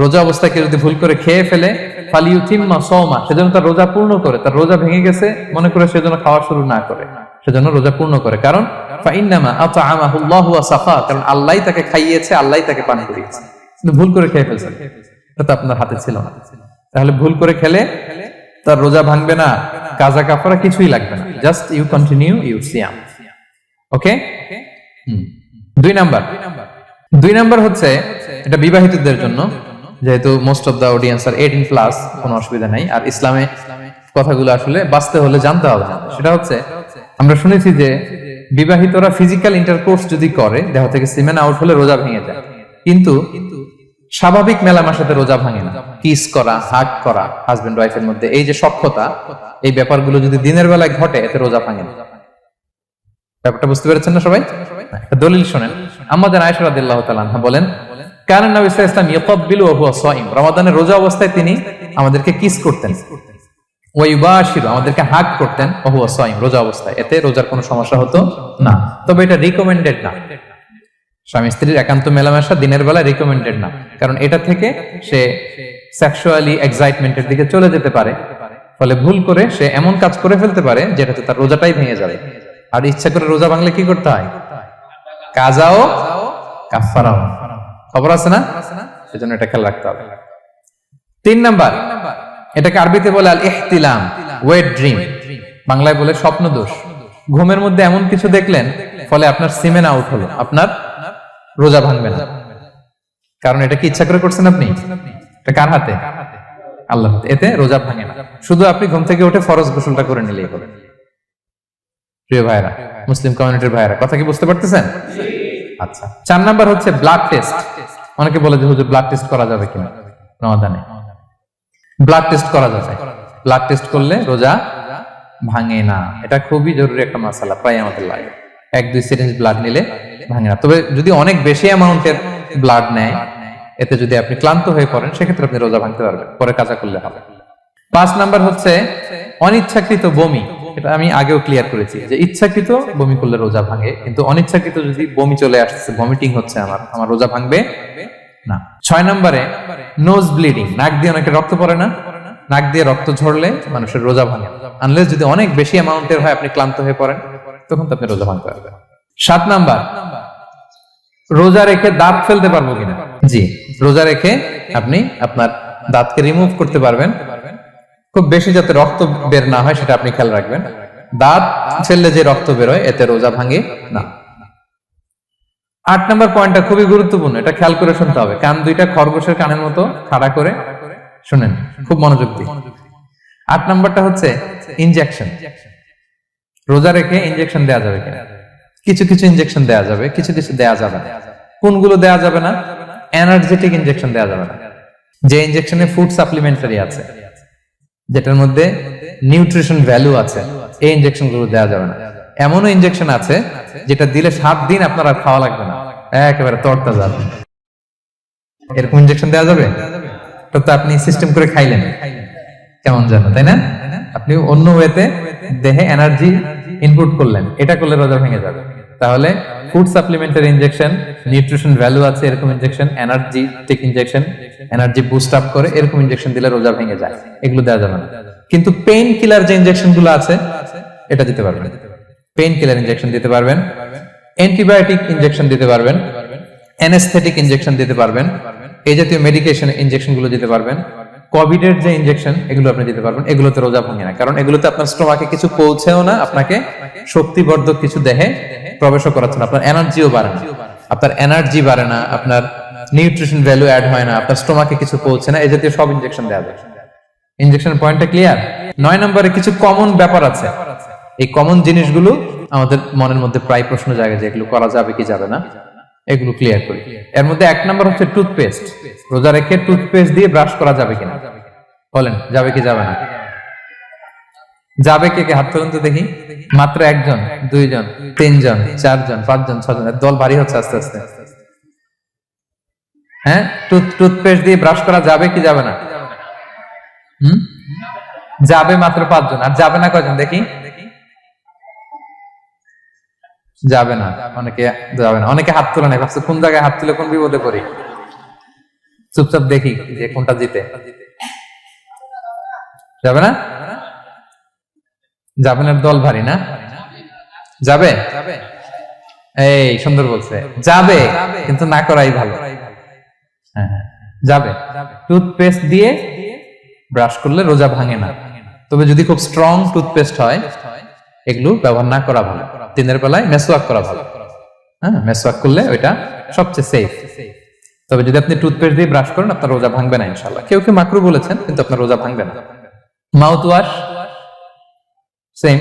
রোজা অবস্থায় কেউ যদি ভুল করে খেয়ে ফেলে, ফালিউতিম্মা সাওমা, সেজন্য তার রোজা পূর্ণ করে, তার রোজা ভেঙে গেছে মনে করে সেজন্য খাওয়া শুরু না করে, সেজন্য রোজা পূর্ণ করে। কারণ ফাইন্নামা আতআমাহুল্লাহু ওয়া সাফা, কারণ আল্লাহই তাকে খাইয়েছে, আল্লাহই তাকে পান করিয়েছে। কিন্তু ভুল করে খেয়ে ফেলছেন, এটা তো আপনার হাতে ছিল না। তাহলে ভুল করে খেলে তার রোজা ভাঙবে না, কাজা কাফারা কিছুই লাগবে না, জাস্ট ইউ কন্টিনিউ ইউর সিয়াম। ওকে। 2 নাম্বার হচ্ছে, এটা বিবাহিতদের জন্য, যেহেতু most of the audience are 18+, কোনো অসুবিধা নাই। আর ইসলামে কথাগুলো আসলে বাঁচতে হলে জানতে হবে। সেটা হচ্ছে, আমরা শুনেছি যে বিবাহিতরা ফিজিক্যাল ইন্টারকোর্স যদি করে, দেহ থেকে সিমেন আউট হলে রোজা ভেঙে যায়, কিন্তু স্বাভাবিক মেলামেশাতে রোজা ভাঙে না। কিস করা, হাগ করা হাজবেন্ড ওয়াইফের মধ্যে, এই যে সখ্যতা, এই ব্যাপারগুলো যদি দিনের বেলায় ঘটে, এতে রোজা ভাঙে না। ব্যাপারটা বুঝতে পেরেছেন না সবাই? একটা দলিল শোনেন। আমাদের আয়েশা রাদিয়াল্লাহু তাআলা আনহা বলেন, কানা নবী সাল্লাল্লাহু আলাইহি ওয়াসাল্লাম ইয়াকাব্বিলু ওয়া হুয়া সাইম, রমাদানের রোজা অবস্থায় তিনি আমাদেরকে কিস করতেন, ওয়া ইউবাশিরু, আমাদেরকে হাগ করতেন, ওয়া হুয়া সাইম, রোজা অবস্থায়। এতে রোজার কোনো সমস্যা হতো না। তবে এটা রিকমেন্ডেড না, স্বামী স্ত্রীর একান্ত মেলামেশা দিনের বেলা রিকমেন্ডেড না, কারণ এটা থেকে সে সেক্সুয়ালি এক্সাইটমেন্টের দিকে চলে যেতে পারে, ফলে ভুল করে সে এমন কাজ করে ফেলতে পারে যেটাতে তার রোজাটাই ভেঙে যাবে। আর ইচ্ছা করে রোজা ভাঙলে কি করতে হয়? কাজাও কাফারাও, খবর আছে না? সেজন্য এটা খেয়াল রাখতে হবে। 3 নাম্বার, এটাকে আরবিতে বলে আল ইহতিলাম, ওয়েট ড্রিম, বাংলায় বলে স্বপ্ন দোষ। ঘুমের মধ্যে এমন কিছু দেখলেন, ফলে আপনার সিমেন আউট হলো, আপনার রোজা ভাঙবে না, কারণ এটা কি ইচ্ছা করে করছেন আপনি? এটা কার হাতে? আল্লাহর হাতে। এতে রোজা ভাঙে না, শুধু আপনি ঘুম থেকে উঠে ফরজ গোসলটা করে নিলেই হবে। প্রিয় ভাইরা, মুসলিম কমিউনিটির ভাইরা, কথা কি বুঝতে পারতেছেন? আচ্ছা। 4 নাম্বার হচ্ছে ব্লাড টেস্ট। অনেকে বলে যে হুজুর ব্লাড টেস্ট করা যাবে কিনা রমাদানে? ব্লাড টেস্ট করা যাবে। ব্লাড টেস্ট করলে রোজা ভাঙে না, এটা খুবই জরুরি একটা মাসালা, প্রায় আমাদের লাগে। 1-2 সিরিঞ্জ ব্লাড নিলে ভাঙে না। তবে যদি অনেক বেশি অ্যামাউন্টের ব্লাড নেয়, এতে যদি আপনি ক্লান্ত হয়ে পড়েন, সেক্ষেত্রে আপনি রোজা ভাঙতে পারবেন, পরে কাজা করলে হবে। 5 নাম্বার হচ্ছে অনিচ্ছাকৃত বমি। এটা আমি আগেও ক্লিয়ার করেছি যে ইচ্ছাকৃত বমি করলে রোজা ভাঙে, কিন্তু অনিচ্ছাকৃত যদি বমি চলে আসছে, ভমিটিং হচ্ছে, আমার রোজা ভাঙবে না। 6 নম্বরে নোজ ব্লিডিং, নাক দিয়ে অনেকে রক্ত পড়ে না, নাক দিয়ে রক্ত ঝরলে মানুষের রোজা ভাঙে, আনলেস যদি অনেক বেশি অ্যামাউন্টের হয়, আপনি ক্লান্ত হয়ে পড়েন, তখন তো আপনি রোজা ভাঙতে পারবেন। 7 নাম্বার, রোজা রেখে দাঁত ফেলতে পারবো কিনা? জি, রোজা রেখে আপনি আপনার দাঁতকে রিমুভ করতে পারবেন, খুব বেশি যাতে রক্ত বের না হয় সেটা আপনি খেয়াল রাখবেন। দাঁত ফেললে যে রক্ত বের হয়, এতে রোজা ভাঙে না। 8 নাম্বার পয়েন্টটা খুবই গুরুত্বপূর্ণ, এটা খেয়াল করে শুনতে হবে। কান দুইটা খরগোশের কানের মতো খাড়া করে শুনেন, খুব মনোযোগ দিয়ে। 8 নাম্বারটা হচ্ছে ইনজেকশন। রোজা রেখে ইনজেকশন দেওয়া যাবে কিনা? কিছু কিছু ইনজেকশন দেওয়া যাবে, কিছু কিছু দেওয়া যাবে না। কোনগুলো দেওয়া যাবে না? এনার্জেটিক ইনজেকশন দেওয়া যাবে না, যে ইনজেকশনে ফুড সাপ্লিমেন্টারি আছে, যেটার মধ্যে নিউট্রিশন ভ্যালু আছে, এই ইনজেকশন গুলো দেওয়া যাবে না। এমনও ইনজেকশন আছে যেটা দিলে 7 দিন আপনার আর খাওয়া লাগবে না, একেবারে তরতাজা। এরকম ইনজেকশন দেওয়া যাবে? তো আপনি সিস্টেম করে খাইলেন কেমন জানো, তাই না? আপনি অন্য ওয়েতে দেহে এনার্জি ইনপুট করলেন, এটা করলে রোজা ভেঙে যাবে। তাহলে food supplementary injection, nutrition value আছে এরকম injection, energetic injection, energy boost up করে এরকম ইনজেকশন দিলে রোজা ভেঙে যায়, এগুলো দেওয়া যাবে না। কিন্তু পেইন কিলার যে ইনজেকশন গুলো আছে, এটা দিতে পারবেন। পেইন কিলার ইনজেকশন দিতে পারবেন, অ্যান্টিবায়োটিক ইনজেকশন দিতে পারবেন, অ্যানেস্থেটিক ইনজেকশন দিতে পারবেন, এই জাতীয় মেডিকেশন ইনজেকশন গুলো দিতে পারবেন। কোভিড এর যে ইনজেকশন এগুলো আপনি দিতে পারবেন, এগুলোতে রোজা ভাঙে না, কারণ এগুলোতে আপনার স্টোমাকে কিছু পৌঁছেও না, আপনাকে শক্তিবর্ধক কিছু দেহে প্রবেশও করাচ্ছে না, আপনার এনার্জিও বাড়ে না, আপনার এনার্জি বাড়ে না, আপনার নিউট্রিশন ভ্যালু অ্যাড হয় না, আপনার স্টোমাকে কিছু পৌঁছে না, এই জাতীয় সব ইনজেকশন দেওয়া যায়। ইনজেকশন পয়েন্টটা ক্লিয়ার? 9 নম্বরে কিছু কমন ব্যাপার আছে, এই কমন জিনিসগুলো আমাদের মনের মধ্যে প্রায় প্রশ্ন জাগে যে এগুলো করা যাবে কি যাবে না, এগুলো ক্লিয়ার করি। এর মধ্যে 1 নম্বর হচ্ছে টুথপেস্ট। রোজা রেখে টুথপেস্ট দিয়ে ব্রাশ করা যাবে কিনা, বলেন যাবে কি যাবে না? যাবে কে কে হাত তুলুন তো দেখি। মাত্র 1 জন, 2 জন, 3 জন, 4 জন, 5 জন, 6 জন, দল ভারী হচ্ছে আস্তে আস্তে। হ্যাঁ, টুথপেস্ট দিয়ে ব্রাশ করা যাবে কি যাবে না? যাবে মাত্র 5 জন, আর যাবে না কয়জন দেখি? যাবে না, অনেকে যাবে না, অনেকে হাত তুলে নেই, ভাবছে কোন জায়গায় হাত তুলে কোন বিপদে পড়ি। চুপচাপ দেখি যে কোনটা জিতে। যাবে না? যাবে না, দল ভারী না? যাবে? এই সুন্দর বলছে, যাবে, কিন্তু না করাই ভালো। হ্যাঁ, যাবে। টুথপেস্ট দিয়ে ব্রাশ করলে রোজা ভাঙে না, তবে যদি খুব স্ট্রং টুথপেস্ট হয় এগুলো ব্যবহার না করা ভালো। দিনের বেলায় মেসওয়াক করা ভালো। হ্যাঁ, মেসওয়াক করলে ওইটা সবচেয়ে সেফ। তবে যদি আপনি টুথপেস্ট দিয়ে ব্রাশ করেন আপনার রোজা ভাঙবে না ইনশাআল্লাহ। কেউ কেউ মাকরু বলেছেন, কিন্তু আপনার রোজা ভাঙবে না। মাউথ ওয়াশ সেম,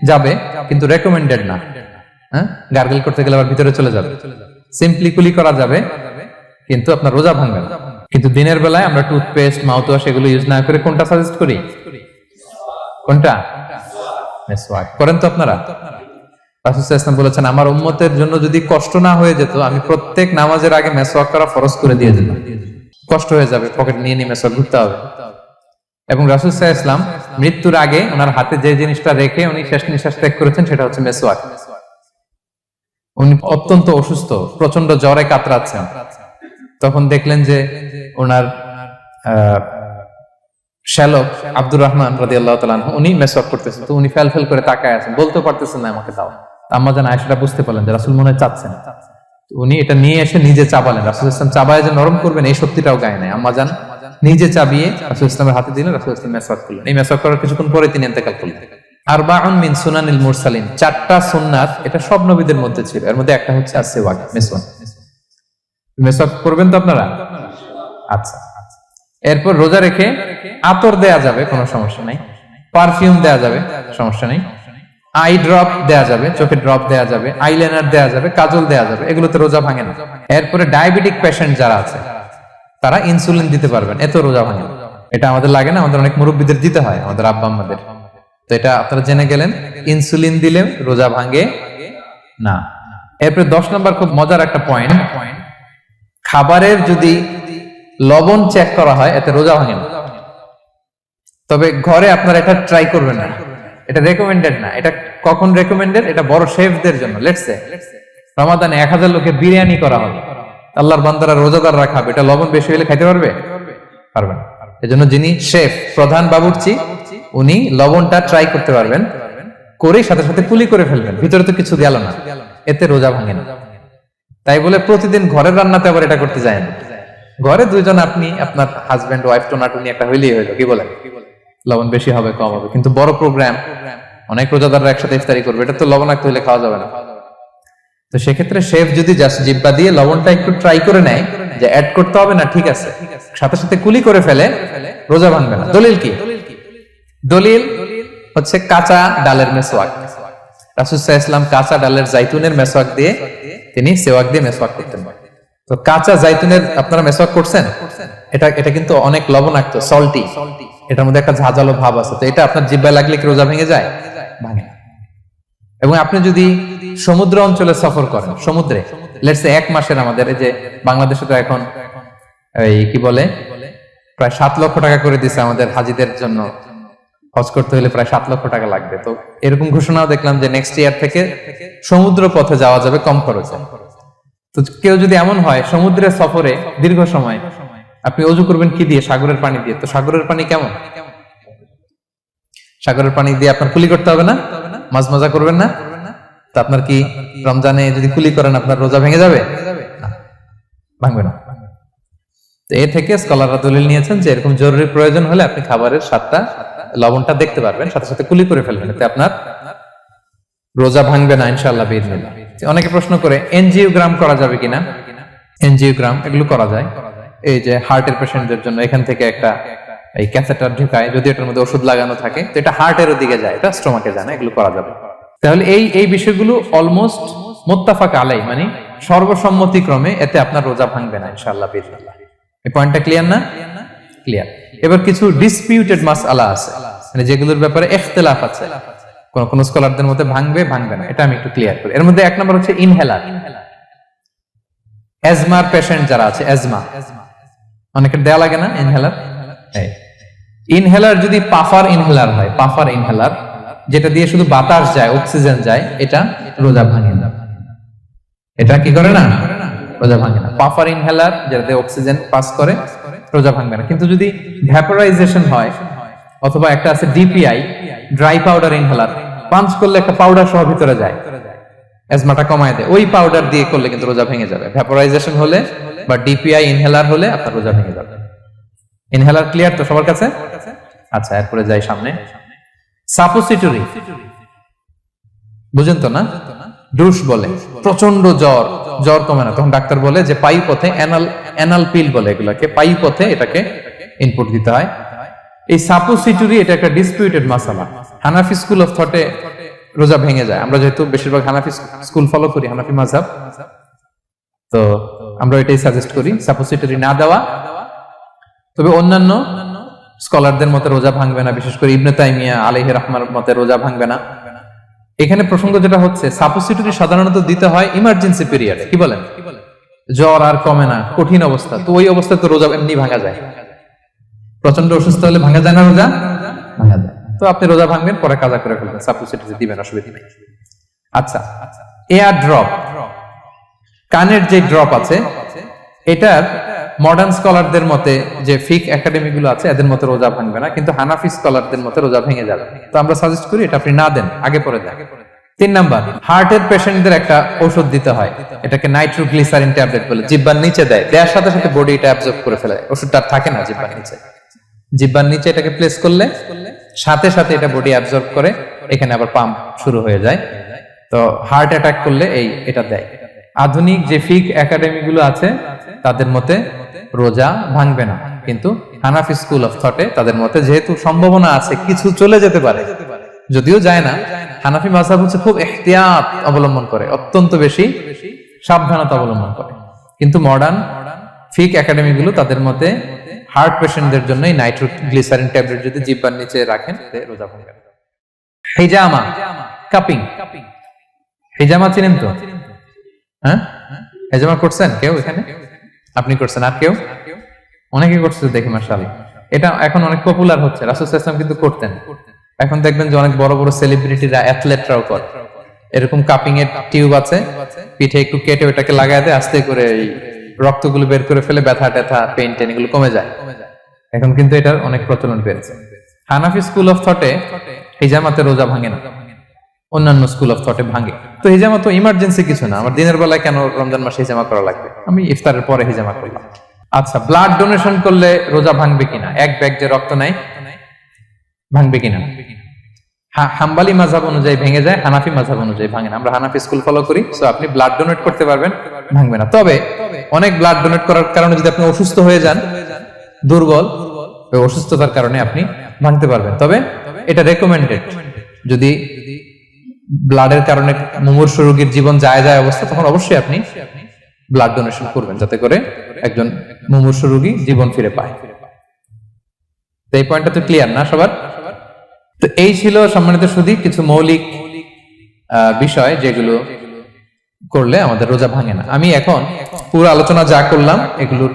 যাবে, কিন্তু রেকমেন্ডেড না। হ্যাঁ, গার্গল করতে গেলে আবার ভিতরে চলে যাবে। সিম্পলি কুলি করা যাবে, কিন্তু আপনার রোজা ভাঙবে না। কিন্তু দিনের বেলায় আমরা টুথপেস্ট, মাউথ ওয়াশ এগুলো ইউজ না করে কোনটা সাজেস্ট করি? কোনটা? মেসওয়াক করেন তো আপনারা? রাসূল সাল্লাল্লাহু আলাইহি ওয়াসাল্লাম বলেছেন, আমার উম্মতের জন্য যদি কষ্ট না হয়ে যেত আমি প্রত্যেক নামাজের আগে মেসওয়াক করা ফরজ করে দিয়ে দিতাম। কষ্ট হয়ে যাবে, পকেট নিয়ে নিয়ে মেসওয়াক ঘুরতে হবে। এবং রাসূল সাল্লাল্লাহু আলাইহি ওয়াসাল্লাম মৃত্যুর আগে ওনার হাতে যে জিনিসটা রেখে উনি শেষ নিঃশ্বাস ত্যাগ করেছেন সেটা হচ্ছে মেসওয়াক। উনি অত্যন্ত অসুস্থ, প্রচন্ড জ্বরে কাতরাচ্ছেন, তখন দেখলেন যে ওনার শ্যালক আব্দুর রহমান রাদিয়াল্লাহু তাআলা আনহু উনি মেসওয়াক করতেছেন, তো উনি ফেল করে তাকায় আছেন, বলতে পারতেছেন না আমাকে দাও। আম্মা জান আয়েশা বুঝতে পারলেন যে রাসূল মনে হয় চাচ্ছেন, উনি এটা নিয়ে এসে নিজে চাবালেন। রাসূল ইসলাম চাবায় যে নরম করবেন এই শক্তিটাও গায়ে নাই। আম্মা জান নিজে চাবিয়ে রাসূল ইসলামের হাতে দিলেন, রাসূল ইসলাম মেসওয়াক করলেন। এই মেসওয়াক করার কিছুক্ষণ পরে তিনি ইন্তেকাল করলেন। আরবাউন মিন সুনানিল মুরসালিন, 4টা সুন্নাত, এটা সব নবীদের মধ্যে ছিল, এর মধ্যে একটা হচ্ছে আসওয়াক, মেসওয়াক। মেসওয়াক করবেন তো আপনারা? আচ্ছা। এরপর রোজা রেখে আতর দেয়া যাবে, কোনো সমস্যা নাই। পারফিউম দেয়া যাবে, সমস্যা নেই। আই ড্রপ দেয়া যাবে, চোখে ড্রপ দেয়া যাবে, আইলাইনার দেয়া যাবে, কাজল দেয়া যাবে, এগুলোতে রোজা ভাঙে না। এরপরে ডায়াবেটিক পেশেন্ট যারা আছে তারা ইনসুলিন দিতে পারবেন, এত রোজা ভাঙে না। এটা আমাদের লাগে না, আমাদের অনেক মুরব্বীদের দিতে হয়, আমাদের আব্বা আম্মাদের। তো এটা আপনারা জেনে গেলেন, ইনসুলিন দিলে রোজা ভাঙে না। এরপরে 10 নম্বর খুব মজার একটা পয়েন্ট, খাবারের যদি লবণ চেক করা হয় এতে রোজা ভাঙে না। তবে ঘরে আপনারা এটা ট্রাই করবেন না, এটা রেকমেন্ডেড না। এটা কখন রেকমেন্ডেড? এটা বড় শেফদের জন্য। লেটস সে রমাদানে 1000 লোকের বিরিয়ানি করা হবে, আল্লাহর বান্দারা রোজাদাররা খাবে, এটা লবণ বেশি হলে খাইতে পারবে? পারবে না। এজন্য যিনি শেফ, প্রধান বাবুর্চি, উনি লবণটা ট্রাই করতে পারবেন, করে সাথে সাথে কুলি করে ফেলবেন, ভিতরে তো কিছু গেল না, এতে রোজা ভাঙে না। তাই বলে প্রতিদিন ঘরের রান্নাতে আবার এটা করতে যায় না। ঘরে 2 জন, আপনি আপনার হাজবেন্ড ওয়াইফ টোনাটুনি একটা হইলেই হইলো, কি বলেন? লবণ বেশি হবে কম হবে, কিন্তু বড় প্রোগ্রাম, অনেক রোজাদাররা একসাথে ইফতারি করবে, এটা তো লবণাক্ত হইলে খাওয়া যাবে না। তো সেক্ষেত্রে শেফ যদি জাস্ট জিব্বা দিয়ে লবণটা একটু ট্রাই করে নেয় যে অ্যাড করতে হবে না, ঠিক আছে, সাথে সাথে কুলি করে ফেলে, রোজা ভাঙবে না। দলিল কি? দলিল হচ্ছে কাঁচা ডালের মেসওয়াক। রাসূল সাল্লাল্লাহু আলাইহি ওয়াসাল্লাম কাঁচা ডালের জাইতুনের মেসওয়াক দিয়ে তিনি সেওয়াক দিয়ে মেসওয়াক করতেন। তো কাঁচা জাইতুনের আপনারা মেসওয়াক করছেন, এটা কিন্তু অনেক লবণাক্ত, সল্টি, এটার মধ্যে একটা ঝাঁঝালো ভাব আছে। তো এটা আপনার জিহ্বায় লাগলে কি রোজা ভেঙে যায়? ভাঙে না। এবং আপনি যদি সমুদ্র অঞ্চলে সফর করেন, সমুদ্রে লেটস সে 1 মাসের, আমাদের এই যে বাংলাদেশে তো এখন এই কি বলে প্রায় 7 লক্ষ টাকা করে দিছে আমাদের হাজিদের জন্য, হজ করতে হলে প্রায় 7 লক্ষ টাকা লাগবে। তো এরকম ঘোষণাও দেখলাম যে নেক্সট ইয়ার থেকে সমুদ্র পথে যাওয়া যাবে কম খরচে। তো কেউ যদি এমন হয় সমুদ্রের সফরে দীর্ঘ সময়, আপনি ওযু করবেন কি দিয়ে? সাগরের পানি দিয়ে। তো সাগরের পানি কেমন? সাগরের পানি দিয়ে আপনার কুলি করতে হবে না, মাছ মজা করবেন না। তো আপনার কি রমজানে যদি কুলি করেন আপনার রোজা ভেঙে যাবে? না, ভাঙবে না। তো এ থেকে স্কলাররা দলিল নিয়েছেন যে এরকম জরুরি প্রয়োজন হলে আপনি খাবারের স্বাদটা লবণটা দেখতে পারবেন, সাথে সাথে কুলি করে ফেলবেন, এতে আপনার রোজা ভাঙবে না ইনশাআল্লাহ বিইজনিল্লাহ। অনেকে প্রশ্ন করে এনজিওগ্রাম করা যাবে কিনা। এনজিওগ্রাম এগুলো করা যায়, এই যে হার্টের পেশেন্টদের জন্য এখান থেকে একটা এই ক্যাথেটার ঢুকায়, যদি এটার মধ্যে ওষুধ লাগানো থাকে তো এটা হার্টের দিকে যায়, এটা স্টোমাকে যায় না, এগুলো করা যাবে। তাহলে এই বিষয়গুলো অলমোস্ট মুত্তাফাক আলাই, মানে সর্বসম্মতিক্রমে এতে আপনার রোজা ভাঙবে না ইনশাআল্লাহ বিইজনিল্লাহ। এই পয়েন্টটা ক্লিয়ার না? ক্লিয়ার। এবার কিছু ডিসপিউটেড মাসআলা আছে, মানে যেগুলোর ব্যাপারে ইখতিলাফ আছে, কোন কোন স্কলারদের মধ্যে ভাঙবে ভাঙবে না, এটা আমি একটু ক্লিয়ার করি। এর মধ্যে এক নম্বর হচ্ছে ইনহেলার। অ্যাজমার পেশেন্ট যারা আছে, অ্যাজমা অনেকের দেয়া লাগে না ইনহেলার। ইনহেলার যদি পাফার ইনহেলার হয়, পাফার ইনহেলার যেটা দিয়ে শুধু বাতাস যায়, অক্সিজেন যায়, এটা রোজা ভাঙে না। এটা কি করে না? রোজা ভাঙে না। পাফার ইনহেলার যেটা দিয়ে অক্সিজেন পাস করে, রোজা ভাঙবে না। কিন্তু যদি ভ্যাপোরাইজেশন হয়, অথবা একটা আছে DPI, dry powder inhaler, punch করলে একটা পাউডার সহ ভিতরে যায়, অ্যাজমাটা কমায় দেয়, ওই পাউডার দিয়ে করলে কিন্তু রোজা ভেঙে যাবে। ভ্যাপোরাইজেশন হলে বা ডিপিআই ইনহেলার হলে আপনার রোজা ভেঙে যাবে। ইনহেলার ক্লিয়ার তো সবার কাছে? আচ্ছা, এরপরে যাই সামনে। সাপোসিটরি বুঝেন তো না? ডুশ বলে, প্রচন্ড জ্বর কমে না, তখন ডাক্তার বলে যে পায়ু পথে অ্যানাল পিল বলে এগুলাকে, পায়ু পথে এটাকে ইনপুট দিতে হয়। এই সাপোসিটরি এটা একটা ডিসপিউটেড মাসালা। হানাফি স্কুল অফ থটে রোজা ভেঙে যায়। আমরা যেহেতু বেশিরভাগ হানাফি স্কুল ফলো করি, হানাফি মাযহাব, তো আমরা এটাই সাজেস্ট করি সাপোসিটরি না দেওয়া। তবে অন্যান্য স্কলারদের মতে রোজা ভাঙবে না, বিশেষ করে ইবনে তাইমিয়া আলাইহি রাহমার মতে রোজা ভাঙবে না। এখানে প্রসঙ্গ যেটা হচ্ছে, সাপোসিটরি সাধারণত দিতে হয় ইমার্জেন্সি পিরিয়ডে। কি বলেন? জ্বর আর কমে না, কঠিন অবস্থা, তো ওই অবস্থায় তো রোজা এমনি ভাঙা যায়। প্রচন্ড অসুস্থ হলে ভাঙা যায় না রোজা? ভাঙা যায়। তো আপনি রোজা ভাঙবেন, পরে কাজা করে ফেলবেন, সাপোসিটরি দিবেন, অসুবিধা নেই। আচ্ছা, এয়ার ড্রপ, কানের যে ড্রপ আছে, এটার মডার্ন স্কলারদের মতে, যে ফিক একাডেমি গুলো আছে এদের মতে রোজা ভাঙবে না, কিন্তু হানাফি স্কলারদের মতে রোজা ভেঙে যাবে। তো আমরা সাজেস্ট করি এটা আপনি না দেন, আগে পরে দেন। 3 নাম্বার, হার্টের পেশেন্টদের একটা ওষুধ দিতে হয়, এটাকে নাইট্রোগ্লিসারিন ট্যাবলেট বলে, জিহ্বার নিচে দেয়, দেওয়ার সাথে সাথে বডি এটা অ্যাবজর্ব করে ফেলে, ওষুধটা থাকে না জিহ্বার নিচে। জিহ্বার নিচে এটাকে প্লেস করলে সাথে সাথে এটা বডি অ্যাবজর্ব করে, এখানে আবার পাম্প শুরু হয়ে যায়। তো হার্ট অ্যাটাক করলে এটা দেয়। আধুনিক যে ফিক একাডেমি গুলো আছে তাদের মতে রোজা ভাঙবে না, কিন্তু হানাফি স্কুল অফ থটে তাদের মতে যেহেতু সম্ভাবনা আছে কিছু চলে যেতে পারে, যদিও যায় না, হানাফি মাযহাব হচ্ছে খুব ইহতিয়াত অবলম্বন করে, অত্যন্ত বেশি সাবধানতা অবলম্বন করে। কিন্তু মডার্ন ফিক একাডেমি গুলো তাদের মতে হার্ট পেশেন্টদের জন্য নাইট্রোগ্লিসারিন ট্যাবলেট যদি জিহ্বার নিচে রাখেন রোজা ভাঙবে না। হিজামা, কাপিং, হিজামা চিনেন তো? হ্যাঁ, হিজামা করছেন কেউ এখানে? আপনি করছেন, আর কেউ? অনেকে করছে দেখি মাশাআল্লাহ। এটা এখন অনেক পপুলার হচ্ছে, রাসূল সাল্লাল্লাহু আলাইহি ওয়াসাল্লাম কিন্তু করতেন। এখন দেখবেন যে অনেক বড় বড় সেলিব্রিটিরা, অ্যাথলেটরাও করে। এরকম কাপিং এর টিউব আছে, পিঠে একটু কেটে ওটাকে লাগায় দেয়, আস্তে করে এই রক্তগুলো বের করে ফেলে, ব্যথা ট্যাথা, পেইন টেন এগুলো কমে যায়। এখন কিন্তু এটার অনেক প্রচলন বেড়েছে। হানাফি স্কুল অফ থটে হিজামাতে রোজা ভাঙে না, অন্যান্য স্কুল অফ থটে ভাঙে। তো হিজামা তো ইমার্জেন্সি কিছু না, আমার দিনের বেলায় কেন রমজান মাসে হিজামা করা লাগবে, আমি ইফতারের পরে হিজামা করলাম। আচ্ছা, ব্লাড ডোনেশন করলে রোজা ভাঙবে কিনা, এক ব্যাগ যে রক্ত নেয় ভাঙবে কিনা? হাম্বলি মাযহাব অনুযায়ী ভেঙে যায়, হানাফি মাযহাব অনুযায়ী ভাঙে না। আমরা হানাফি স্কুল ফলো করি, সো আপনি ব্লাড ডোনেট করতে পারবেন, ভাঙবে না। তবে অনেক ব্লাড ডোনেট করার কারণে যদি আপনি অসুস্থ হয়ে যান, দুর্বল, ওই অসুস্থতার কারণে আপনি ভাঙতে পারবেন। তবে এটা রেকমেন্ডেড, যদি ব্লাডের কারণে মুমূর্ষু রোগীর জীবন যায় অবস্থা, তখন অবশ্যই আপনি ব্লাড ডোনেশন করবেন, যাতে করে একজন মুমূর্ষু রোগী জীবন ফিরে পায়। তো এই পয়েন্টটা তো ক্লিয়ার না সবার? তো এই ছিল সম্মানিত সুধী কিছু মৌলিক বিষয় যেগুলো করলে আমাদের রোজা ভাঙে না। আমি এখন পুরো আলোচনা যা করলাম এগুলোর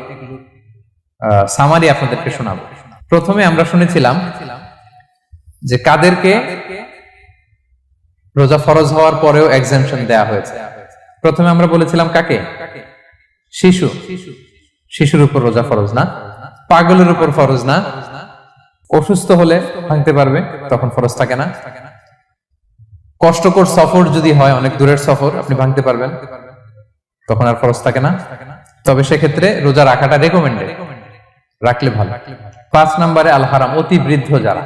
সামারি আপনাদেরকে শোনাবো। প্রথমে আমরা শুনেছিলাম যে কাদেরকে রোজা ফরজ হওয়ার পরেও এক্সাম্পশন দেয়া হয়েছে। প্রথমে আমরা বলেছিলাম কাকে? শিশুর উপর রোজা ফরজ না, পাগলের উপর ফরজ না, অসুস্থ হলে ভাঙতে পারবে, তখন ফরজ থাকে না। কষ্টকর সফর যদি হয়, অনেক দূরের সফর, আপনি ভাঙতে পারবেন, তখন আর ফরজ থাকে না। তবে সেক্ষেত্রে রোজা রাখাটা রেকমেন্ডেড। রাখলে ভালো। 5 নম্বরে আল হারাম, অতি বৃদ্ধ যারা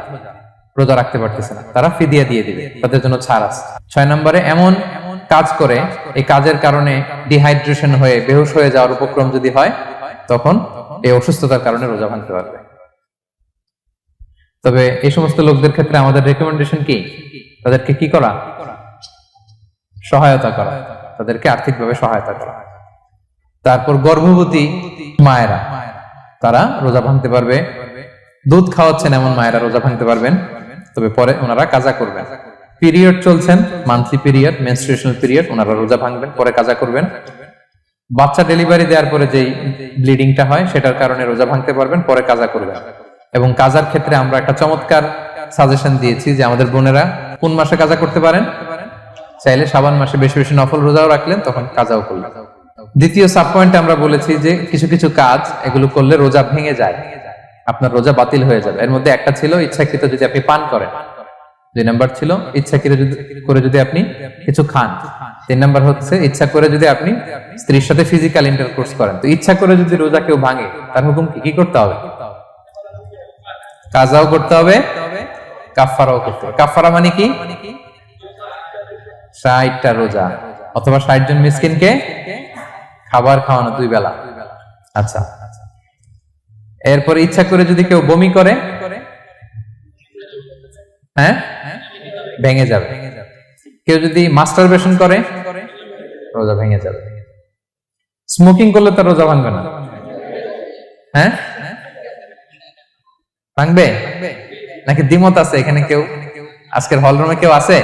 রোজা রাখতে পারতেছে না তারা ফিদিয়া দিয়ে দিবে, তাদের জন্য ছাড় আছে। 6 নম্বরে এমন কাজ করে এই কাজের কারণে ডিহাইড্রেশন হয়ে বেহুশ হয়ে যাওয়ার উপক্রম যদি হয় তখন এই অসুস্থতার কারণে রোজা ভাঙতে পারবে। তবে এই সমস্ত লোকদের ক্ষেত্রে আমাদের রেকমেন্ডেশন কি? তাদেরকে কি করা? সহায়তা করা, তাদেরকে আর্থিকভাবে সহায়তা করা। তারপর গর্ভবতী মায়েরা তারা রোজা ভাঙতে পারবে, দুধ খাওয়াচ্ছেন এমন মায়েরা রোজা ভাঙতে পারবেন, তবে পরে ওনারা কাজা করবেন। পিরিয়ড চলছেন, মান্থলি পিরিয়ড, মেনস্ট্রুয়েশনাল পিরিয়ড, ওনারা রোজা ভাঙবেন, পরে কাজা করবেন। বাচ্চা ডেলিভারি দেওয়ার পরে যেই ব্লিডিংটা হয় সেটার কারণে রোজা ভাঙতে পারবেন, পরে কাজা করবেন। এবং কাজার ক্ষেত্রে আমরা একটা চমৎকার সাজেশন দিয়েছি যে আমাদের বোনেরা কোন মাসে কাজা করতে পারেন, চাইলে শাবান মাসে বেশি বেশি নফল রোজাও রাখলেন, তখন কাজাও করলেন। দ্বিতীয় সাব পয়েন্টে আমরা বলেছি যে কিছু কিছু কাজ এগুলো করলে রোজা ভেঙে যায়, আপনার রোজা বাতিল হয়ে যাবে। এর মধ্যে একটা ছিল ইচ্ছাকৃত যদি আপনি পান করেন, 2 নাম্বার ছিল ইচ্ছাকৃত করে যদি আপনি কিছু খান, 3 নাম্বার হচ্ছে ইচ্ছা করে যদি আপনি স্ত্রীর সাথে ফিজিক্যাল ইন্টারকোর্স করেন। তো ইচ্ছা করে যদি রোজা কেউ ভাঙে তার হুকুম কি করতে হবে? কাজাও করতে হবে, কাফফারাও করতে হবে। কাফফারা মানে কি? 60টা রোজা অথবা 60 জন মিসকিনকে খাবার খাওয়ানো 2 বেলা। আচ্ছা, এরপর ইচ্ছা করে যদি কেউ বমি করে, হ্যাঁ, ভেঙে যাবে। কেউ যদি মাস্টারবেশন করে রোজা ভেঙে যাবে। স্মোকিং করলে তার রোজা ভাঙবে না, হ্যাঁ ভাঙবে নাকি দ্বিমত আছে এখানে? কেউ আজকের হল রুমে কেউ আছে?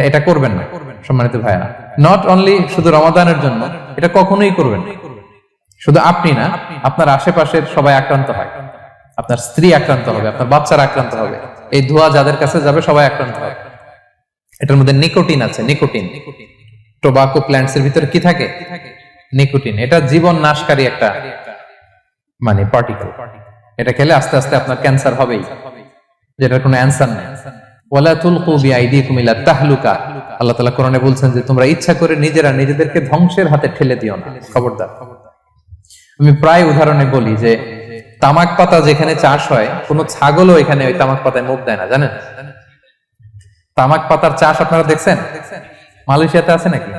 এটা করবেন না সম্মানিত ভাইরা। নট অনলি শুধু রমাদানের জন্য, এটা কখনোই করবেন না। শুধু আপনি না, আপনার আশেপাশের সবাই আক্রান্ত হয়, আপনার স্ত্রী আক্রান্ত হবে, আপনার বাচ্চারা আক্রান্ত হবে, এই ধোঁয়া যাদের কাছে যাবে সবাই আক্রান্ত হবে। এটার মধ্যে নিকোটিন আছে, নিকোটিন। টোবাকো প্ল্যান্টস এর ভিতরে কি থাকে? নিকোটিন। এটা জীবন নাশকারী একটা মানে পার্টিকেল। এটা খেলে আস্তে আস্তে আপনার ক্যান্সার হবেই, যেটার কোনো অ্যানসার নেই। ওয়ালা তুলকু বিআইদিকুম ইলা তাহলুকা, আল্লাহ তাআলা কোরআনে বলছেন যে তোমরা ইচ্ছা করে নিজেরা নিজেদেরকে ধ্বংসের হাতে ঠেলে দিও না, খবরদার। আমি প্রায় উদাহরণে বলি যে তামাক পাতা যেখানে চাষ হয়, কোন ছাগলও এখানে ওই তামাক পাতায় মুখ দেয় না, জানেন? তামাক পাতার চাষ আপনারা দেখছেন? মালয়েশিয়াতে আছে নাকি?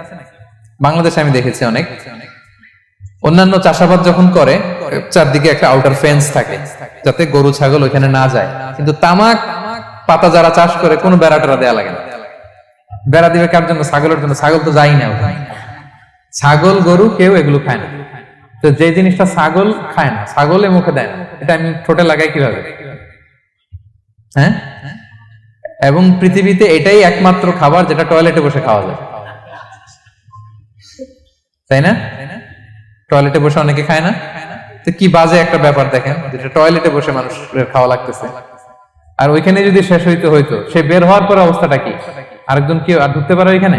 বাংলাদেশে আমি দেখেছি অনেক। অন্যান্য চাষাবাদ যখন করে চারদিকে একটা আউটার ফেন্স থাকে যাতে গরু ছাগল ওইখানে না যায়, কিন্তু তামাক পাতা যারা চাষ করে কোনো বেড়া টেরা দেয়া লাগে না। বেড়া দিবে কার জন্য? ছাগলের জন্য। ছাগল তো যাই না ওখানে, ছাগল গরু কেউ এগুলো খায় না। তো যে জিনিসটা ছাগল খায় না, ছাগলে মুখে দেয় না, এটা আমি ঠোঁটে লাগাই কিভাবে? হ্যাঁ, এবং পৃথিবীতে এটাই একমাত্র খাবার যেটা টয়লেটে বসে খাওয়া যায়, তাই না? টয়লেটে বসে অনেকে খায় না, তো কি বাজে একটা ব্যাপার দেখেন, যেটা টয়লেটে বসে মানুষের খাওয়া লাগতেছে। আর ওইখানে যদি শেষ হইতো সে বের হওয়ার পর অবস্থাটা কি? আরেকজন কি আর ঢুকতে পারে ওইখানে?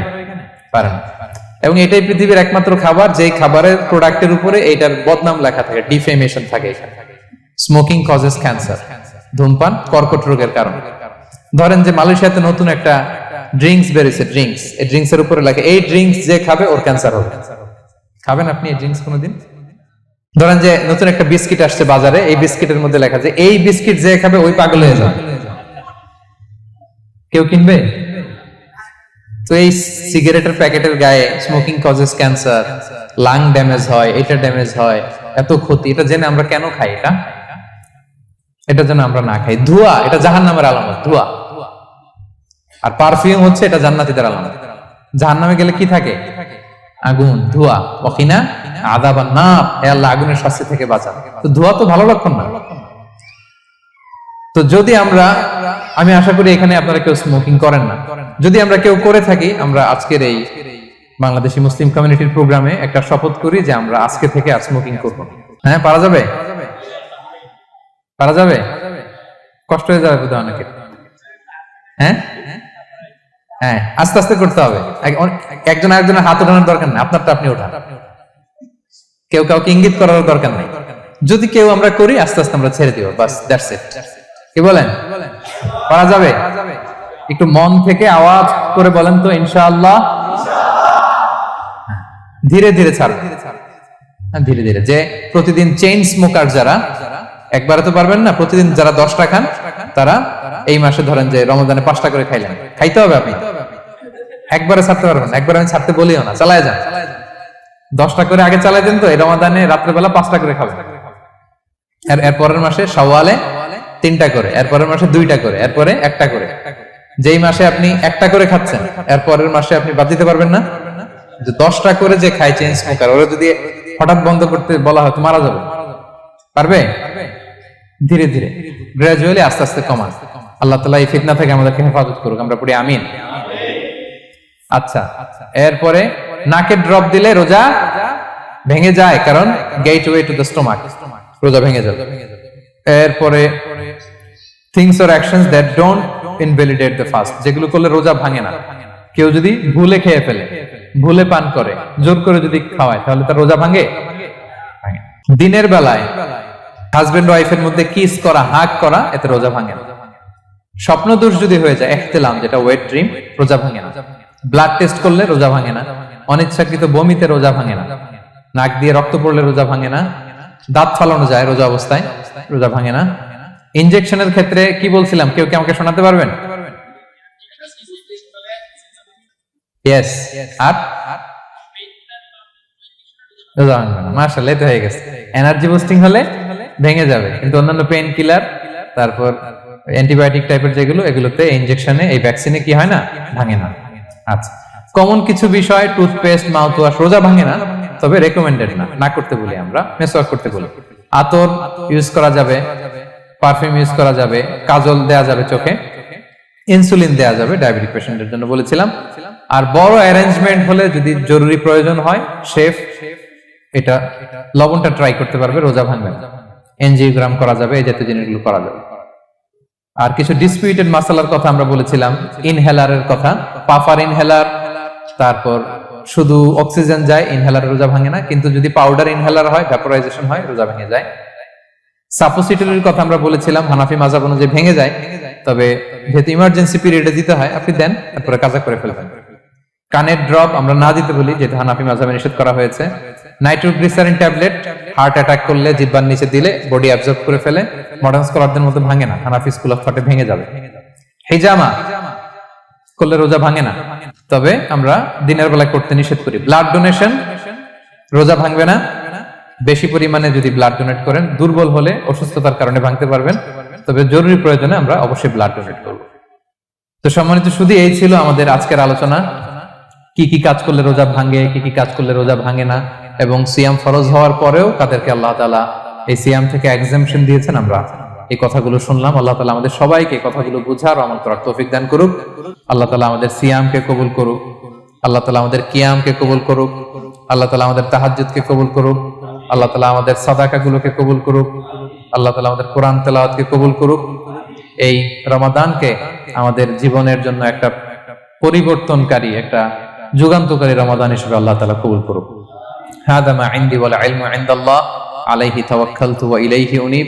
পারে না। এবং এটাই পৃথিবীর একমাত্র খাবার যেই খাবারের প্রোডাক্টের উপরে এইটার বদনাম লেখা থাকে, ডিফেমেশন থাকে এখানে। স্মোকিং কজেস ক্যান্সার, ধূমপান কর্কট রোগের কারণ। ধরেন যে মালয়েশিয়াতে নতুন একটা ড্রিঙ্কস বেরিয়েছে, ড্রিঙ্কস, এই ড্রিঙ্কস এর উপরে লেখা এই ড্রিঙ্কস যে খাবে ওর ক্যান্সার হবে। খাবেন আপনি এই ড্রিঙ্কস কোনোদিন? ধরেন যে নতুন একটা বিস্কিট আসছে বাজারে, এই বিস্কিটের মধ্যে লেখা যে এই বিস্কিট যে খাবে ওই পাগল হয়ে যাবে। কেউ কিনবে? তো এই সিগারেটের প্যাকেটের গায়ে smoking causes cancer, lung damage হয়, এটা ড্যামেজ হয়, এত ক্ষতি, এটা জেনে আমরা কেন খাই? এটা যেন আমরা না খাই। ধোঁয়া, এটা জাহান্নামের আলামত, ধোঁয়া। আর পারফিউম হচ্ছে এটা জান্নাতীদের আলামত। জাহান্নামে গেলে কি থাকে? আগুন, ধোঁয়া। ওয়াকিনা আযাবান নার, হে আল্লাহ আগুনের শাস্তি থেকে বাঁচান। তো ধোঁয়া তো ভালো লক্ষণ না। তো যদি আমি আশা করি এখানে আপনারা কেউ স্মোকিং করেন না। যদি আমরা কেউ করে থাকি, আমরা আজকের এই বাংলাদেশি মুসলিম কমিউনিটির প্রোগ্রামে একটা শপথ করি যে আমরা আজকে থেকে আর স্মোকিং করব না। হ্যাঁ, পারা যাবে? পারা যাবে? কষ্ট হয়ে যাবে বোধহয় অনেকের। হ্যাঁ হ্যাঁ, আস্তে আস্তে করতে হবে। একজন আরেকজনের হাত ওঠানোর দরকার নেই, আপনারটা আপনি ওঠান। কেউ কাউকে ইঙ্গিত করার দরকার নেই। যদি কেউ আমরা করি, আস্তে আস্তে আমরা ছেড়ে দিব, বাস, দ্যাটস ইট। কি বলেন? পারা যাবে? একটু মন থেকে আওয়াজ করে বলেন তো ইনশাআল্লাহ। ধীরে ধীরে ছাড়বেন। ধীরে ধীরে। যে প্রতিদিন চেইন স্মোকার যারা, একবারে তো পারবেন না, প্রতিদিন যারা 10টা খান তারা এই মাসে ধরেন যে রমজানে 5টা করে খাইলেন, খাইতে হবে আপনি, একবারে ছাড়তে পারবেন না। একবার আমি ছাড়তে বলিও না, চালায় যান। 10টা করে আগে চালাই দেন, তো এই রমাদানে রাত্রেবেলা 5টা করে খাবেন। এর পরের মাসে শাওয়ালে 3টা করে, এর পরের মাসে 2টা করে, এরপরে 1টা করে। যেই মাসে আপনি 1টা করে খাচ্ছেন, এর পরের মাসে আপনি বাদ দিতে পারবেন না। যে 10টা করে যে খায় চেইন স্মোকার, ওরা যদি হঠাৎ বন্ধ করতে বলা হয় তো মারা যাবে, পারবে? ধীরে ধীরে গ্রাজুয়ালি আস্তে আস্তে কমান। আল্লাহ তাআলা এই ফিতনা থেকে আমাদেরকে হেফাজত করুক, আমরা পড়ি আমিন। আচ্ছা, এরপরে নাকে ড্রপ দিলে রোজা ভেঙে যায়, কারণ গেটওয়ে টু দ্য স্টোমাক, রোজা ভেঙে যাবে। এরপরে things or actions that don't invalidate the fast, যেগুলো করলে রোজা ভাঙে না। কেউ যদি ভুলে খেয়ে ফেলে, ভুলে পান করে, জোর করে যদি খাওয়ায়, তাহলে তার রোজা ভাঙে? দিনের বেলায় হাজবেন্ড ওয়াইফের মধ্যে কিস করা, হাগ করা, এতে রোজা ভাঙে না। স্বপ্ন দোষ যদি হয়ে যায়, ইহতিলাম যেটা ওয়েট ড্রিম, রোজা ভাঙে না। ব্লাড টেস্ট করলে রোজা ভাঙে না। অনিচ্ছাকৃত বমিতে রোজা ভাঙে না। নাক দিয়ে রক্ত পড়লে রোজা ভাঙে না। দাঁত ফালানো যায় রোজা অবস্থায়, রোজা ভাঙে না। ইনজেকশনের ক্ষেত্রে কি বলছিলাম, কেউ কি আমাকে শোনাতে পারবেন? ইয়েস, আর রোজা ভাঙবে না। মাশাআল্লাহ, এটা হয়ে গেছে। এনার্জি বুস্টিং হলে ভেঙে যাবে, কিন্তু অন্যান্য পেইন কিলার, তারপর অ্যান্টিবায়োটিক টাইপের যেগুলো, এগুলোতে ইনজেকশনে, এই ভ্যাকসিনে কি হয় না, ভাঙে না। আচ্ছা, কমন কিছু বিষয়, টুথপেস্ট, মাউথ ওয়াশ, রোজা ভাঙে না, তবে রেকমেন্ডেড না, না করতে বলি আমরা। মেসওয়াক করতে বলি। আতর ইউজ করা যাবে, পারফিউম ইউজ করা যাবে, কাজল দেয়া যাবে চোখে, ইনসুলিন দেয়া যাবে ডায়াবেটিক পেশেন্টের জন্য বলেছিলাম। আর বড় অ্যারেঞ্জমেন্ট হলে, যদি জরুরি প্রয়োজন হয়, শেফ এটা লবণটা ট্রাই করতে পারবে, রোজা ভাঙবে না। এনজিওগ্রাম করা যাবে, এই জাতীয় জিনিসগুলো করা যাবে। আর কিছু ডিসপিউটেড মাসালার কথা আমরা বলেছিলাম, ইনহেলারের কথা, পাফার ইনহেলার, তারপর শুধু অক্সিজেন যায়, ইনহেলার রোজা ভাঙে না, কিন্তু যদি পাউডার ইনহেলার হয়, ভ্যাপোরাইজেশন হয়, রোজা ভেঙে যায়। সাপোসিটরির কথা আমরা বলেছিলাম, হানাফি মাযহাব অনুযায়ী ভেঙে যায়, তবে যেহেতু ইমার্জেন্সি পিরিয়ডে দিতে হয়, আপনি দেন, তারপরে কাজা করে ফেলবেন। কানের ড্রপ আমরা না দিতে বলি, যেটা হানাফি মাযহাবে নিষেধ করা হয়েছে। নাইট্রোগ্লিসারিন ট্যাবলেট হার্ট অ্যাটাক করলে জিহ্বার নিচে দিলে বডি অ্যাবজর্ব করে ফেলে, মডার্ন স্কলারদের মধ্যে ভাঙে না, হানাফি স্কুল অফ থটে ভেঙে যাবে। হিজামা করলে রোজা ভাঙে না, তবে আমরা দিনের বেলায় করতে নিষেধ করি। ব্লাড ডোনেশন রোজা ভাঙবে না, বেশি পরিমাণে যদি ব্লাড ডোনেট করেন, দুর্বল হলে অসুস্থতার কারণে ভাঙতে পারবেন, তবে জরুরি প্রয়োজনে আমরা অবশ্যই ব্লাড ডোনেট করব। তো সম্মানিত, শুধু এই ছিল আমাদের আজকের আলোচনা। কি কি কাজ করলে রোজা ভাঙে, কি কি কাজ করলে রোজা ভাঙে না, এবং সিয়াম ফরজ হওয়ার পরেও কাদেরকে আল্লাহ তাআলা এই সিয়াম থেকে এক্সাম্পশন দিয়েছেন, আমরা এই কথাগুলো শুনলাম। আল্লাহ তাআলা আমাদের সবাইকে কথাগুলো বুঝার, আমল করার তৌফিক দান করুক। আল্লাহ তাআলা আমাদের সিয়ামকে কবুল করুক। আল্লাহ তাআলা আমাদের কিয়ামকে কবুল করুক। আল্লাহ তাআলা আমাদের তাহাজ্জুদকে কবুল করুক। আল্লাহ তাআলা আমাদের সাদাকাগুলোকে কবুল করুক। আল্লাহ তাআলা আমাদের কোরআন তেলাওয়াতকে কবুল করুক। এই রমাদানকে আমাদের জীবনের জন্য একটা পরিবর্তনকারী, একটা যুগান্তকারী রমাদান হিসেবে আল্লাহ তাআলা কবুল করুক। হাদা মা ইনদি ওয়াল ইলমু ইনদাল্লাহ, আলাইহি তাওয়াক্কালতু ওয়া ইলাইহি উনীব।